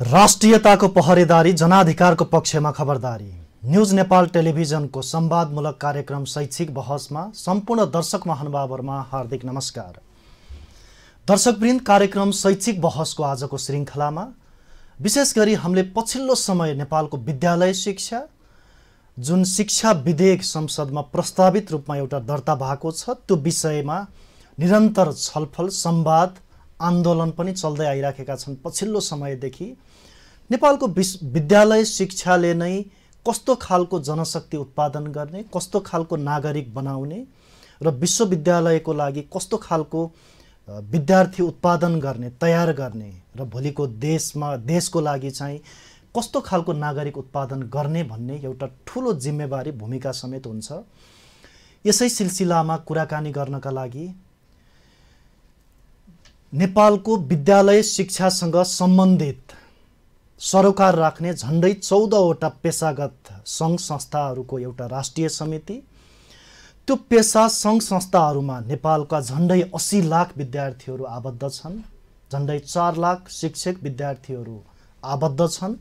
राष्ट्रियताको पहरेदारी, जनाधिकारको पक्षमा खबरदारी। न्यूज नेपाल टेलिभिजनको संवादमूलक कार्यक्रम शैक्षिक बहसमा सम्पूर्ण दर्शक महानुभावहरुमा हार्दिक नमस्कार। दर्शकवृन्द, कार्यक्रम शैक्षिक बहसको आजको श्रृंखलामा विशेष गरी हामीले पछिल्लो समय नेपालको विद्यालय शिक्षा, जुन शिक्षा विधेयक संसदमा प्रस्तावित रूपमा एउटा दर्ता भएको छ, त्यो विषयमा निरन्तर छलफल, संवाद, आन्दोलन पनि चल्दै आइराखेका छन्। पछिल्लो समयदेखि नेपालको विद्यालय शिक्षाले नै कस्तो खालको जनशक्ति उत्पादन गर्ने, कस्तो खालको नागरिक बनाउने र विश्वविद्यालयको लागि कस्तो खालको विद्यार्थी उत्पादन गर्ने, तयार गर्ने र भोलिको देशको लागि चाहिँ कस्तो खालको नागरिक उत्पादन गर्ने भन्ने एउटा ठूलो जिम्मेवारी, भूमिका समेत हुन्छ। यसै सिलसिलामा कुराकानी गर्नका लागि नेपालको विद्यालय शिक्षासँग सम्बन्धित सरोकार राख्ने झण्डै 14 वटा पेशागत सङ्घ संस्थाहरूको एउटा राष्ट्रिय समिति, त्यो पेशा सङ्घ संस्थाहरूमा नेपालका झण्डै 80 लाख विद्यार्थीहरू आबद्ध छन्, झण्डै 4 लाख शिक्षक विद्यार्थीहरू आबद्ध छन्।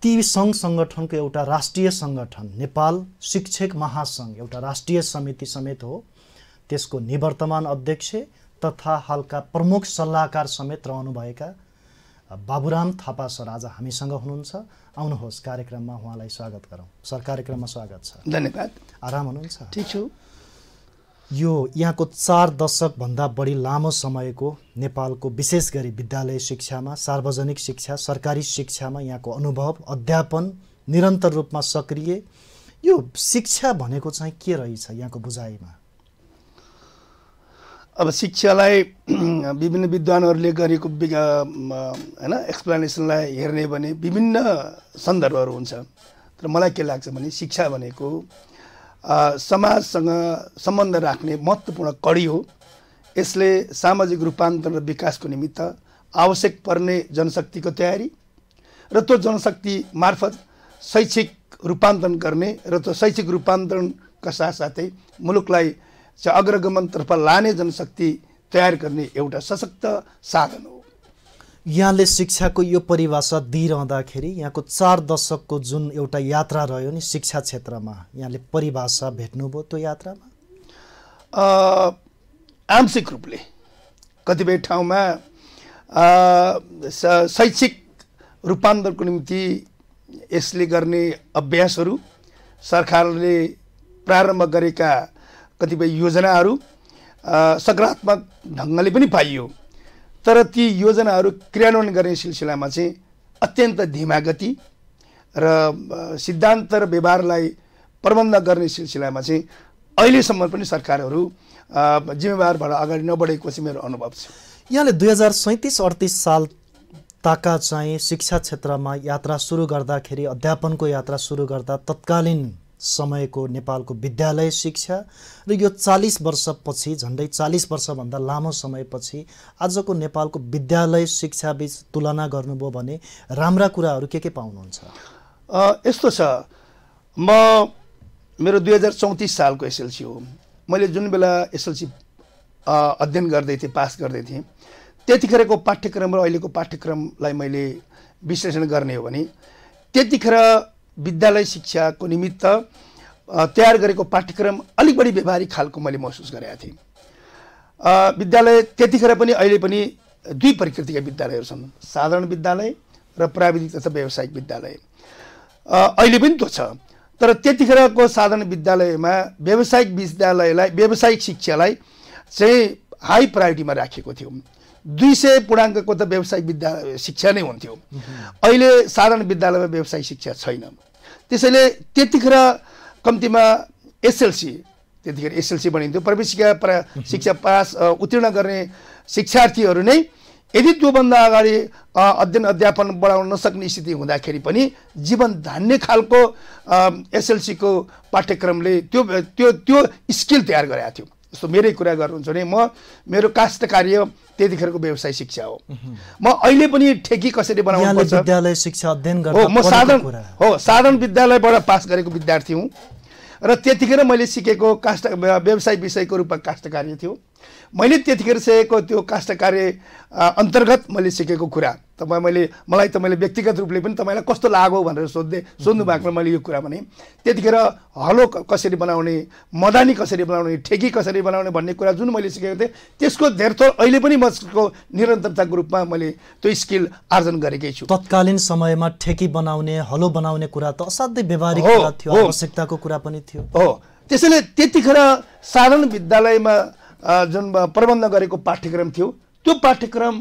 ती सङ्घ संगठनको एउटा राष्ट्रिय संगठन नेपाल शिक्षक महासंघ एउटा राष्ट्रिय समिति समेत हो। त्यसको निवर्तमान अध्यक्ष तथा हालका प्रमुख सल्लाहकार समेत रहनुभएका बाबुराम थापा सर आज हामीसँग हुनुहुन्छ। आउनुहोस्, कार्यक्रममा उहाँलाई स्वागत गरौँ। सर, कार्यक्रममा स्वागत छ। धन्यवाद। आराम हुनुहुन्छ? ठीक छु। यो यहाँको 4 दशक भन्दा बढी लामो समयको नेपालको विशेष गरी विद्यालय शिक्षामा, सार्वजनिक शिक्षा, सरकारी शिक्षामा यहाँको अनुभव, अध्यापन निरन्तर रूपमा सक्रिय, यो शिक्षा भनेको चाहिँ के रहेछ यहाँको बुझाइमा? अब शिक्षालाई विभिन्न विद्वानहरूले गरेको हैन एक्सप्लेनेसनलाई हेर्ने भने विभिन्न सन्दर्भहरू हुन्छ। तर मलाई के लाग्छ भने शिक्षा भनेको समाजसँग सम्बन्ध राख्ने महत्त्वपूर्ण कडी हो। यसले सामाजिक रूपान्तरण र विकासको निमित्त आवश्यक पर्ने जनशक्तिको तयारी र त्यो जनशक्ति मार्फत शैक्षिक रूपान्तरण गर्ने र त्यो शैक्षिक रूपान्तरणका साथसाथै मुलुकलाई अग्रगमनतर्फ लाने जनशक्ति तयार गर्ने एउटा सशक्त साधन हो। यहाँले शिक्षाको यो परिभाषा दिइरहँदाखेरि यहाँको 4 दशकको जुन एउटा यात्रा रह्यो नि शिक्षा क्षेत्रमा, यहाँले परिभाषा भेट्नुभयो त्यो यात्रामा? आंशिक रूपले कतिपय ठाउँमा शैक्षिक रूपान्तरणको निम्ति यसले गर्ने अभ्यासहरू, सरकारले प्रारम्भ गरेका कतिपय योजनाहरू सकारात्मक ढङ्गले पनि पाइयो। तर ती योजनाहरू क्रियान्वयन गर्ने सिलसिलामा चाहिँ अत्यन्त धीमा गति र सिद्धान्त र व्यवहारलाई प्रबन्ध गर्ने सिलसिलामा चाहिँ अहिलेसम्म पनि सरकारहरू जिम्मेवारबाट अगाडि नबढेको चाहिँ मेरो अनुभव छ। यहाँले 2037-38 साल ताका चाहिँ शिक्षा क्षेत्रमा यात्रा सुरु गर्दाखेरि, अध्यापनको यात्रा सुरु गर्दा तत्कालीन समयको नेपालको विद्यालय शिक्षा र यो 40 वर्षपछि, झन्डै 40 वर्षभन्दा लामो समयपछि आजको नेपालको विद्यालय शिक्षा बीच तुलना गर्नुभयो भने राम्रा कुराहरू के पाउनुहुन्छ? यस्तो छ, म मेरो 2034 सालको एसएलसी हो। मैले जुन बेला एसएलसी अध्ययन गर्दै थिएँ, पास गर्दै थिएँ, त्यतिखेरको पाठ्यक्रम र अहिलेको पाठ्यक्रमलाई मैले विश्लेषण गर्ने हो भने त्यतिखेर विद्यालय शिक्षाको निमित्त तयार गरेको पाठ्यक्रम अलिक बढी व्यवहारिक खालको मैले महसुस गरेका थिएँ। विद्यालय त्यतिखेर पनि अहिले पनि 2 प्रकृतिका विद्यालयहरू छन्, साधारण विद्यालय र प्राविधिक तथा व्यावसायिक विद्यालय। अहिले पनि त्यो छ। तर त्यतिखेरको साधारण विद्यालयमा व्यावसायिक विद्यालयलाई, व्यावसायिक शिक्षालाई चाहिँ हाई प्रायोरिटीमा राखिएको थियो। 200 पूर्णाङ्कको त व्यावसायिक शिक्षा नै हुन्थ्यो। अहिले साधारण विद्यालयमा व्यावसायिक शिक्षा छैन। त्यसैले त्यतिखेर कम्तीमा एसएलसी, त्यतिखेर एसएलसी भनिन्थ्यो, प्रवेशिका शिक्षा पास उत्तीर्ण गर्ने शिक्षार्थीहरू नै यदि त्योभन्दा अगाडि अध्ययन अध्यापन बढाउन नसक्ने स्थिति हुँदाखेरि पनि जीवन धान्ने खालको एसएलसीको पाठ्यक्रमले त्यो स्किल तयार गरेको थियो। जस्तो मेरै कुरा गर्नुहुन्छ भने मेरो काष्ठ कार्य त्यतिखेरको व्यवसाय शिक्षा हो। म अहिले पनि ठेकी कसरी बनाउनु पर्छ, विद्यालय शिक्षा अध्ययन गर्दा म साधारण विद्यालयबाट पास गरेको विद्यार्थी हुँ र त्यतिखेर मैले सिकेको व्यवसाय विषयको रूपमा काष्ठ कार्य थियो। मैले त्यतिखेर सिकेको त्यो काष्ठ कार्य अन्तर्गत मैले सिकेको कुरा मलाई व्यक्तिगत रूपले पनि तपाईँलाई कस्तो लाग्यो भनेर सोध्नु भएको मैले यो कुरा भने त्यतिखेर हलो कसरी बनाउने, मदानी कसरी बनाउने, ठेकी कसरी बनाउने भन्ने कुरा जुन मैले सिकेको थिएँ त्यसको धेर थोर अहिले पनि मको निरन्तरताको रूपमा मैले त्यो स्किल आर्जन गरेकै छु। तत्कालीन समयमा ठेकी बनाउने, हलो बनाउने कुरा त असाध्यै व्यवहारिक कुरा थियो, आवश्यकताको कुरा पनि थियो। हो, त्यसैले त्यतिखेर साधारण विद्यालयमा जुन प्रबन्ध गरेको पाठ्यक्रम थियो त्यो पाठ्यक्रम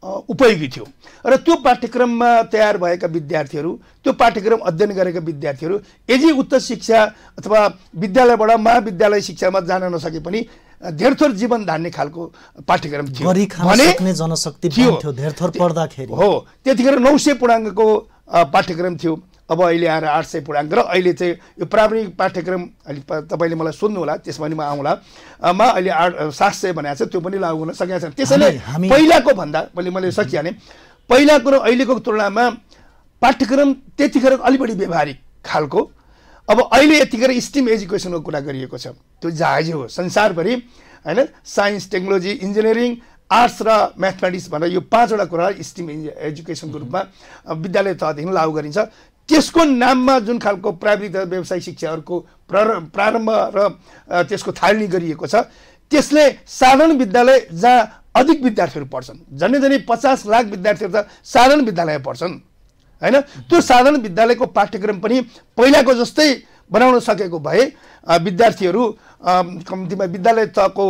उपयोगी थियो र त्यो पाठ्यक्रममा तयार भएका विद्यार्थीहरू, त्यो पाठ्यक्रम अध्ययन गरेका विद्यार्थीहरू यदि उच्च शिक्षा अथवा विद्यालयबाट महाविद्यालय शिक्षामा जान नसके पनि धेरथोर जीवन धान्ने खालको पाठ्यक्रम थियो भने जनशक्ति थियो धेरथोर पढ्दाखेरि। हो, त्यतिखेर 900 पूर्णाङ्कको पाठ्यक्रम थियो। अब अहिले आएर 800 पूर्णाङ्क र अहिले चाहिँ यो प्राविधिक पाठ्यक्रम अहिले तपाईँले मलाई सोध्नु होला, त्यसमा नि म आउँला। अहिले 700 भनेको छ, त्यो पनि लागू हुन सकेको छैन। त्यसैले पहिलाको भन्दा मैले सकिहालेँ, पहिलाको र अहिलेको तुलनामा पाठ्यक्रम त्यतिखेर अलि बढी व्यवहारिक खालको। अब अहिले यतिखेर स्टिम एजुकेसनको कुरा गरिएको छ, त्यो जहाजै हो संसारभरि होइन। साइन्स, टेक्नोलोजी, इन्जिनियरिङ, आर्ट्स र म्याथमेटिक्स भनेर यो 5वटा कुरा स्टिम एजुकेसनको रूपमा विद्यालय तहदेखि लागू गरिन्छ। त्यसको नाममा जुन खालको प्राविधिक तथा व्यावसायिक शिक्षाहरूको प्रारम्भ र त्यसको थालनी गरिएको छ त्यसले साधारण विद्यालय जहाँ अधिक विद्यार्थीहरू पढ्छन्, झन्डै 50 लाख विद्यार्थीहरू त साधारण विद्यालयमा पढ्छन् होइन, त्यो साधारण विद्यालयको पाठ्यक्रम पनि पहिलाको जस्तै बनाउन सकेको भए विद्यार्थीहरू कम्तीमा विद्यालय तहको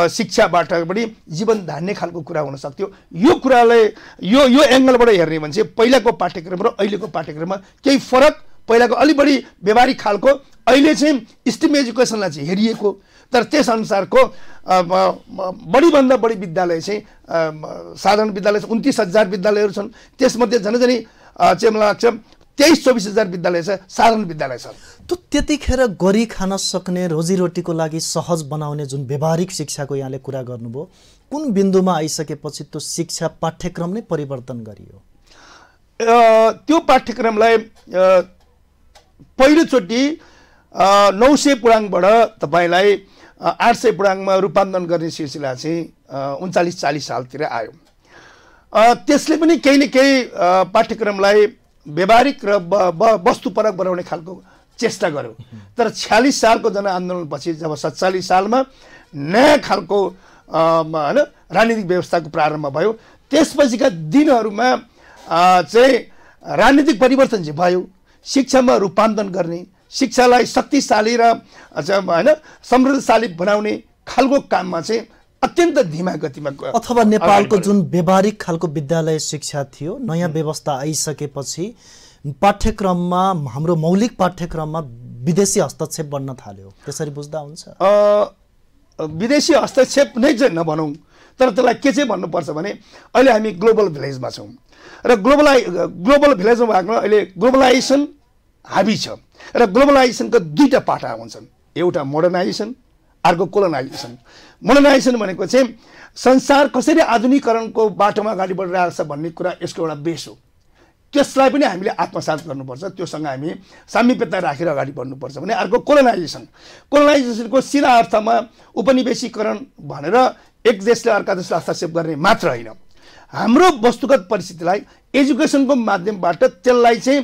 शिक्षाबाट पनि जीवन धान्ने खालको कुरा हुन सक्थ्यो। यो कुरालाई यो एङ्गलबाट हेर्ने भने चाहिँ पहिलाको पाठ्यक्रम र अहिलेको पाठ्यक्रममा केही फरक, पहिलाको अलि बढी व्यवहारिक खालको, अहिले चाहिँ स्टिम एजुकेसनलाई चाहिँ हेरिएको, तर त्यसअनुसारको बढीभन्दा बढी विद्यालय चाहिँ साधारण विद्यालय 29,000 विद्यालयहरू छन्, त्यसमध्ये झन्डै चाहिँ मलाई लाग्छ 23-24,000 विद्यालय छ, साधारण विद्यालय छ। त्यो त्यतिखेर गरी खान सक्ने, रोजीरोटीको लागि सहज बनाउने जुन व्यवहारिक शिक्षाको यहाँले कुरा गर्नुभयो, कुन बिन्दुमा आइसकेपछि त्यो शिक्षा पाठ्यक्रम नै परिवर्तन गरियो? त्यो पाठ्यक्रमलाई पहिलोचोटि 900 पूर्णाङ्कबाट तपाईँलाई 800 पूर्णाङ्कमा रूपान्तरण गर्ने सिलसिला चाहिँ 39-40 सालतिर आयो। त्यसले पनि केही न केही पाठ्यक्रमलाई व्यवहारिक र वस्तुपरक बनाउने खालको चेष्टा गर्यो। तर 46 सालको जनआन्दोलनपछि जब 47 सालमा नयाँ खालको होइन राजनीतिक व्यवस्थाको प्रारम्भ भयो, त्यसपछिका दिनहरूमा चाहिँ राजनीतिक परिवर्तन चाहिँ भयो। शिक्षामा रूपान्तरण गर्ने, शिक्षालाई शक्तिशाली र होइन समृद्धशाली बनाउने खालको काममा चाहिँ अत्यन्त धीमा गतिमा अथवा नेपालको जुन व्यवहारिक खालको विद्यालय शिक्षा थियो, नयाँ व्यवस्था आइसकेपछि पाठ्यक्रममा, हाम्रो मौलिक पाठ्यक्रममा विदेशी हस्तक्षेप बढ्न थाल्यो, त्यसरी बुझ्दा हुन्छ? विदेशी हस्तक्षेप नै चाहिँ नभनौँ, तर त्यसलाई के चाहिँ भन्नुपर्छ भने अहिले हामी ग्लोबल भिलेजमा छौँ र ग्लोबल भिलेजमा भएको अहिले ग्लोबलाइजेसन हाबी छ र ग्लोबलाइजेसनका दुईटा पाटा हुन्छन्, एउटा मोडर्नाइजेसन, अर्को कोलोनाइजेसन। मोडर्नाइजेसन भनेको चाहिँ संसार कसरी आधुनिकीकरणको बाटोमा अगाडि बढिरहेको छ भन्ने कुरा यसको एउटा बेस हो। त्यसलाई पनि हामीले आत्मसात गर्नुपर्छ, त्योसँग हामी सामिप्यता राखेर अगाडि बढ्नुपर्छ भने। अर्को कोलोनाइजेसनको सिधा अर्थमा उपनिवेशीकरण भनेर एक देशले अर्का देशलाई हस्तक्षेप गर्ने मात्र होइन, हाम्रो वस्तुगत परिस्थितिलाई एजुकेसनको माध्यमबाट त्यसलाई चाहिँ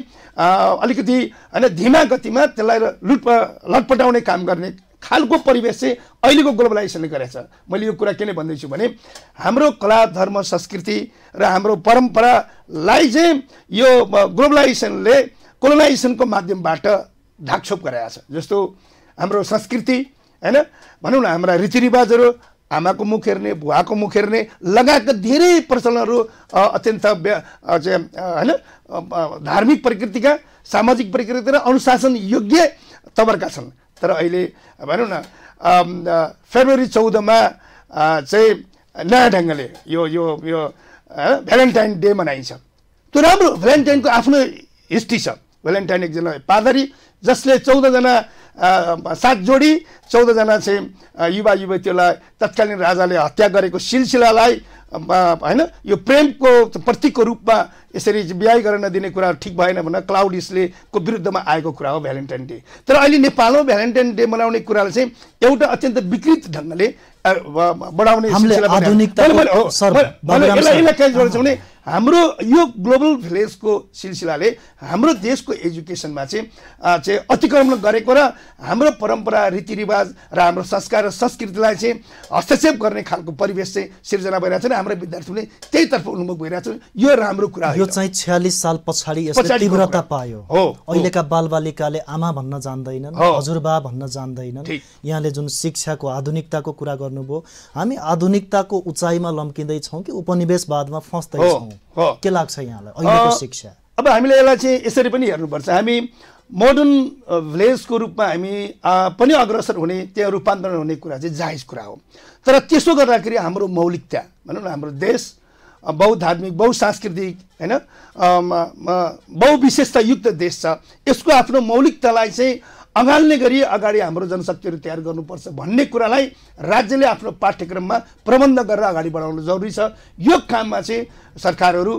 अलिकति होइन धीमा गतिमा त्यसलाई लटपटाउने काम गर्ने खालको परिवेश चाहिँ अहिलेको ग्लोबलाइजेसनले गरेछ। मैले यो कुरा किन भन्दैछु भने हाम्रो कला, धर्म, संस्कृति र हाम्रो परम्परालाई चाहिँ यो ग्लोबलाइजेसनले कोलोनाइजेसनको माध्यमबाट ढाकछोप गराएको छ। जस्तो हाम्रो संस्कृति होइन, भनौँ न हाम्रा रीतिरिवाजहरू, आमाको मुख हेर्ने, बुवाको मुख हेर्ने लगायतका धेरै प्रचलनहरू अत्यन्त होइन धार्मिक प्रकृतिका, सामाजिक प्रकृति र अनुशासन योग्य तवरका छन्। तर अहिले भनौँ न फेब्रुअरी 14मा चाहिँ नयाँ ढङ्गले यो यो यो भ्यालेन्टाइन डे मनाइन्छ। त्यो राम्रो, भ्यालेन्टाइनको आफ्नो हिस्ट्री छ। भ्यालेन्टाइन एकजना पादरी जसले 14जना साथ जोडी 14जना चाहिँ युवा युवतीलाई तत्कालीन राजाले हत्या गरेको सिलसिलालाई होइन यो प्रेमको प्रतीकको रूपमा यसरी बिहा गर्न नदिने कुरा ठिक भएन भनेर क्लाउडिसले को विरुद्धमा आएको कुरा हो भ्यालेन्टाइन डे। तर अहिले नेपालमा भ्यालेन्टाइन डे मनाउने कुरालाई चाहिँ एउटा अत्यन्त विकृत ढङ्गले बढाउने हामीले सिलसिला पनि आधुनिकताको सर बाबुराम सर यसलाई के गर्छ भने हाम्रो यो ग्लोबल भिलेजको सिलसिलाले हाम्रो देशको एजुकेसनमा चाहिँ अतिक्रमण गरेको र हाम्रो परम्परा रीतिरिवाज र हाम्रो संस्कार र संस्कृतिलाई चाहिँ हस्तक्षेप गर्ने खालको परिवेश चाहिँ सिर्जना भइरहेको छ र हाम्रो विद्यार्थीले त्यहीतर्फ उन्मुख भइरहेको छ। यो राम्रो कुरा हो। यो चाहिँ 46 साल पछाडि यसले तीव्रता पायो। अहिलेका बालबालिकाले आमा भन्न जान्दैनन्, हजुरबा भन्न जान्दैनन्। यहाँले जुन शिक्षाको आधुनिकताको कुरा गर्नुभयो, हामी आधुनिकताको उचाइमा लम्किँदै छौँ कि उपनिवेशवादमा फस्दै छौँ? के लाग्छ यहाँलाई अहिलेको शिक्षा? अब हामीले यसलाई चाहिँ यसरी पनि हेर्नुपर्छ। हामी मोडर्न भिलेजको रूपमा हामी पनि अग्रसर हुने, त्यहाँ रूपान्तरण हुने कुरा चाहिँ जायज कुरा हो। तर त्यसो गर्दाखेरि हाम्रो मौलिकता भनौँ न, हाम्रो देश बहुधार्मिक बहुसांस्कृतिक हैन बहुविशेषतायुक्त देश छ। यसको आफ्नो मौलिकतालाई चाहिँ अँगाल्ने गरी अगाडि हाम्रो जनशक्तिहरू तयार गर्नुपर्छ भन्ने कुरालाई राज्यले आफ्नो पाठ्यक्रममा प्रबन्ध गरेर अगाडि बढाउनु जरुरी छ। यो काममा चाहिँ सरकारहरू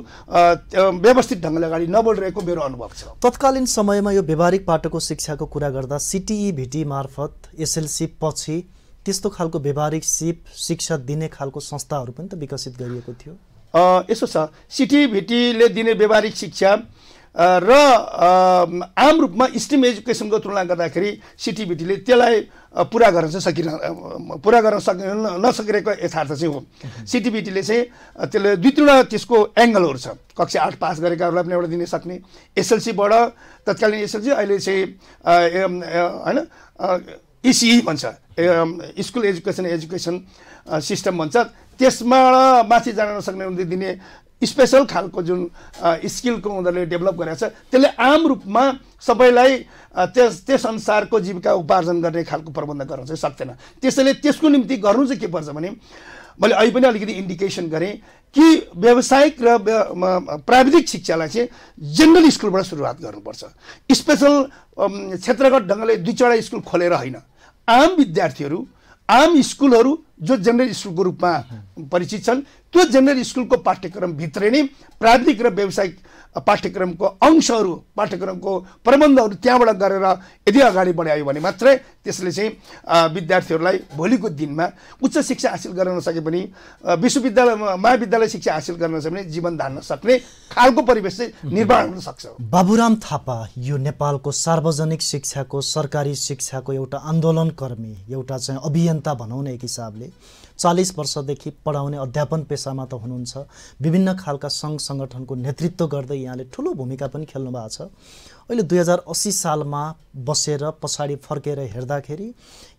व्यवस्थित ढङ्गले अगाडि नबढिरहेको मेरो अनुभव छ। तत्कालीन समयमा यो व्यावहारिक पाटोको शिक्षाको कुरा गर्दा सिटिई भिटी मार्फत एसएलसी पछि त्यस्तो खालको व्यावहारिक शिक्षा दिने खालको संस्थाहरू पनि त विकसित गरिएको थियो। यसो छ, सिटिई भिटीले दिने व्यावहारिक शिक्षा र आम रूपमा स्ट्रिम एजुकेसनको तुलना गर्दाखेरि सिटिभिटीले त्यसलाई पुरा गर्न नसकिरहेको यथार्थ चाहिँ हो। सिटिभिटीले चाहिँ त्यसले दुई तीनवटा त्यसको एङ्गलहरू छ। कक्षा 8 पास गरेकाहरूलाई पनि एउटा दिन सक्ने, एसएलसीबाट तत्कालीन एसएलसी अहिले चाहिँ होइन इसिई भन्छ, स्कुल एजुकेसन सिस्टम भन्छ, त्यसमा माथि जान नसक्ने दिने स्पेसल खालको जुन स्किलको उनीहरूले डेभलप गरेको छ, त्यसले आम रूपमा सबैलाई त्यस अनुसारको जीविका उपार्जन गर्ने खालको प्रबन्ध गर्न चाहिँ सक्दैन। त्यसैले त्यसको निम्ति गर्नु चाहिँ के पर्छ भने, मैले अहिले पनि अलिकति इन्डिकेसन गरेँ कि व्यावसायिक र प्राविधिक शिक्षालाई चाहिँ जेनरल स्कुलबाट सुरुवात गर्नुपर्छ। स्पेसल क्षेत्रगत ढङ्गले 2-4 स्कुल खोलेर होइन, आम विद्यार्थीहरू आम स्कुलहरू जो जेनरल स्कुलको रूपमा परिचित छन् त्यो जेनरल स्कुलको पाठ्यक्रमभित्र नै प्राविधिक र व्यावसायिक पाठ्यक्रमको अंशहरू पाठ्यक्रमको प्रबन्धहरू त्यहाँबाट गरेर यदि अगाडि बढायो भने मात्रै त्यसले चाहिँ विद्यार्थीहरूलाई भोलिको दिनमा उच्च शिक्षा हासिल गर्न नसके पनि विश्वविद्यालय महाविद्यालय शिक्षा हासिल गर्न नसके पनि जीवन धान्न सक्ने खालको परिवेश चाहिँ निर्माण हुन सक्छ। बाबुराम थापा यो नेपालको सार्वजनिक शिक्षाको सरकारी शिक्षाको एउटा आन्दोलनकर्मी, एउटा चाहिँ अभियन्ता भनौँ न एक हिसाबले 40 वर्षदेखि पढाउने अध्यापन पेसामा त हुनुहुन्छ, विभिन्न खालका सङ्घ सङ्गठनको नेतृत्व गर्दै यहाँले ठुलो भूमिका पनि खेल्नु भएको छ। अहिले 2080 सालमा बसेर पछाडि फर्केर हेर्दाखेरि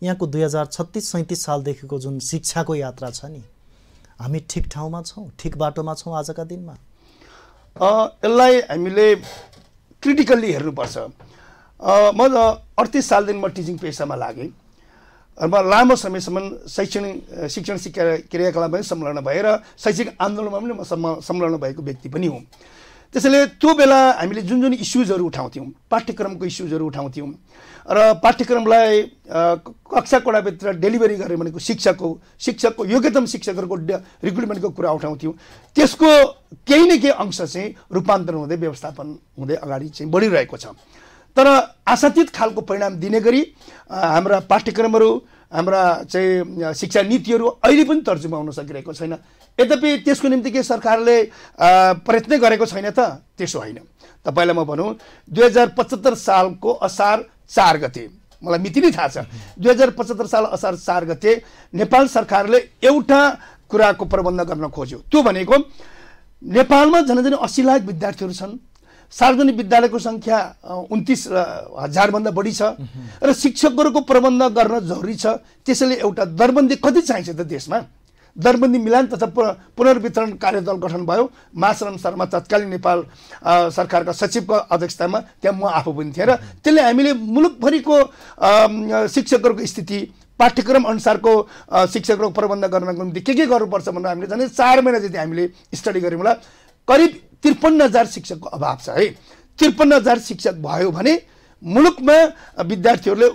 यहाँको 2036-37 सालदेखिको जुन शिक्षाको यात्रा छ नि, हामी ठिक ठाउँमा छौँ, ठिक बाटोमा छौँ आजका दिनमा? यसलाई हामीले क्रिटिकल्ली हेर्नुपर्छ। म 38 सालदेखि म टिचिङ पेसामा लागेँ। अब लामो समयसम्म शिक्षण क्रियाकलापमा पनि संलग्न भएर शैक्षिक आन्दोलनमा पनि म संलग्न भएको व्यक्ति पनि हुँ। त्यसैले त्यो बेला हामीले जुन जुन इस्युजहरू उठाउँथ्यौँ, पाठ्यक्रमको इस्युजहरू उठाउँथ्यौँ र पाठ्यक्रमलाई कक्षा कोठाभित्र डेलिभरी गर्ने भनेको शिक्षकको योग्यतम शिक्षकहरूको रिक्रुटमेन्टको कुरा उठाउँथ्यौँ। त्यसको केही न केही अंश चाहिँ रूपान्तरण हुँदै व्यवस्थापन हुँदै अगाडि चाहिँ बढिरहेको छ। तर आशातीत खालको परिणाम दिने गरी हाम्रा पाठ्यक्रमहरू, हाम्रा चाहिँ शिक्षा नीतिहरू अहिले पनि तर्जुमा हुन सकिरहेको छैन। यद्यपि त्यसको निम्ति के सरकारले प्रयत्न गरेको छैन त? त्यसो होइन। तपाईँलाई म भनौँ, 2075 सालको असार 4 गते, मलाई मिति नै थाहा छ, 2075 साल असार 4 गते नेपाल सरकारले एउटा कुराको प्रबन्ध गर्न खोज्यो। त्यो भनेको नेपालमा झन् 80 लाख विद्यार्थीहरू छन्, सार्वजनिक विद्यालयको सङ्ख्या 29,000 भन्दा बढी छ र शिक्षकहरूको प्रबन्ध गर्न जरुरी छ। त्यसैले एउटा दरबन्दी कति चाहिन्छ त देशमा? दरबन्दी मिलान तथा पुनर्वितरण कार्यदल गठन भयो। मासरम शर्मा तत्कालीन नेपाल सरकारका सचिवको अध्यक्षतामा, त्यहाँ म आफू पनि थिएँ र त्यसले हामीले मुलुकभरिको शिक्षकहरूको स्थिति, पाठ्यक्रम अनुसारको शिक्षकहरूको प्रबन्ध गर्नको निम्ति के गर्नुपर्छ भनेर हामीले झन् 4 महिना जति हामीले स्टडी गऱ्यौँ। होला करिब 53,000 शिक्षकको अभाव छ है। 53,000 शिक्षक भयो भने मुलुकमा विद्यार्थीहरूले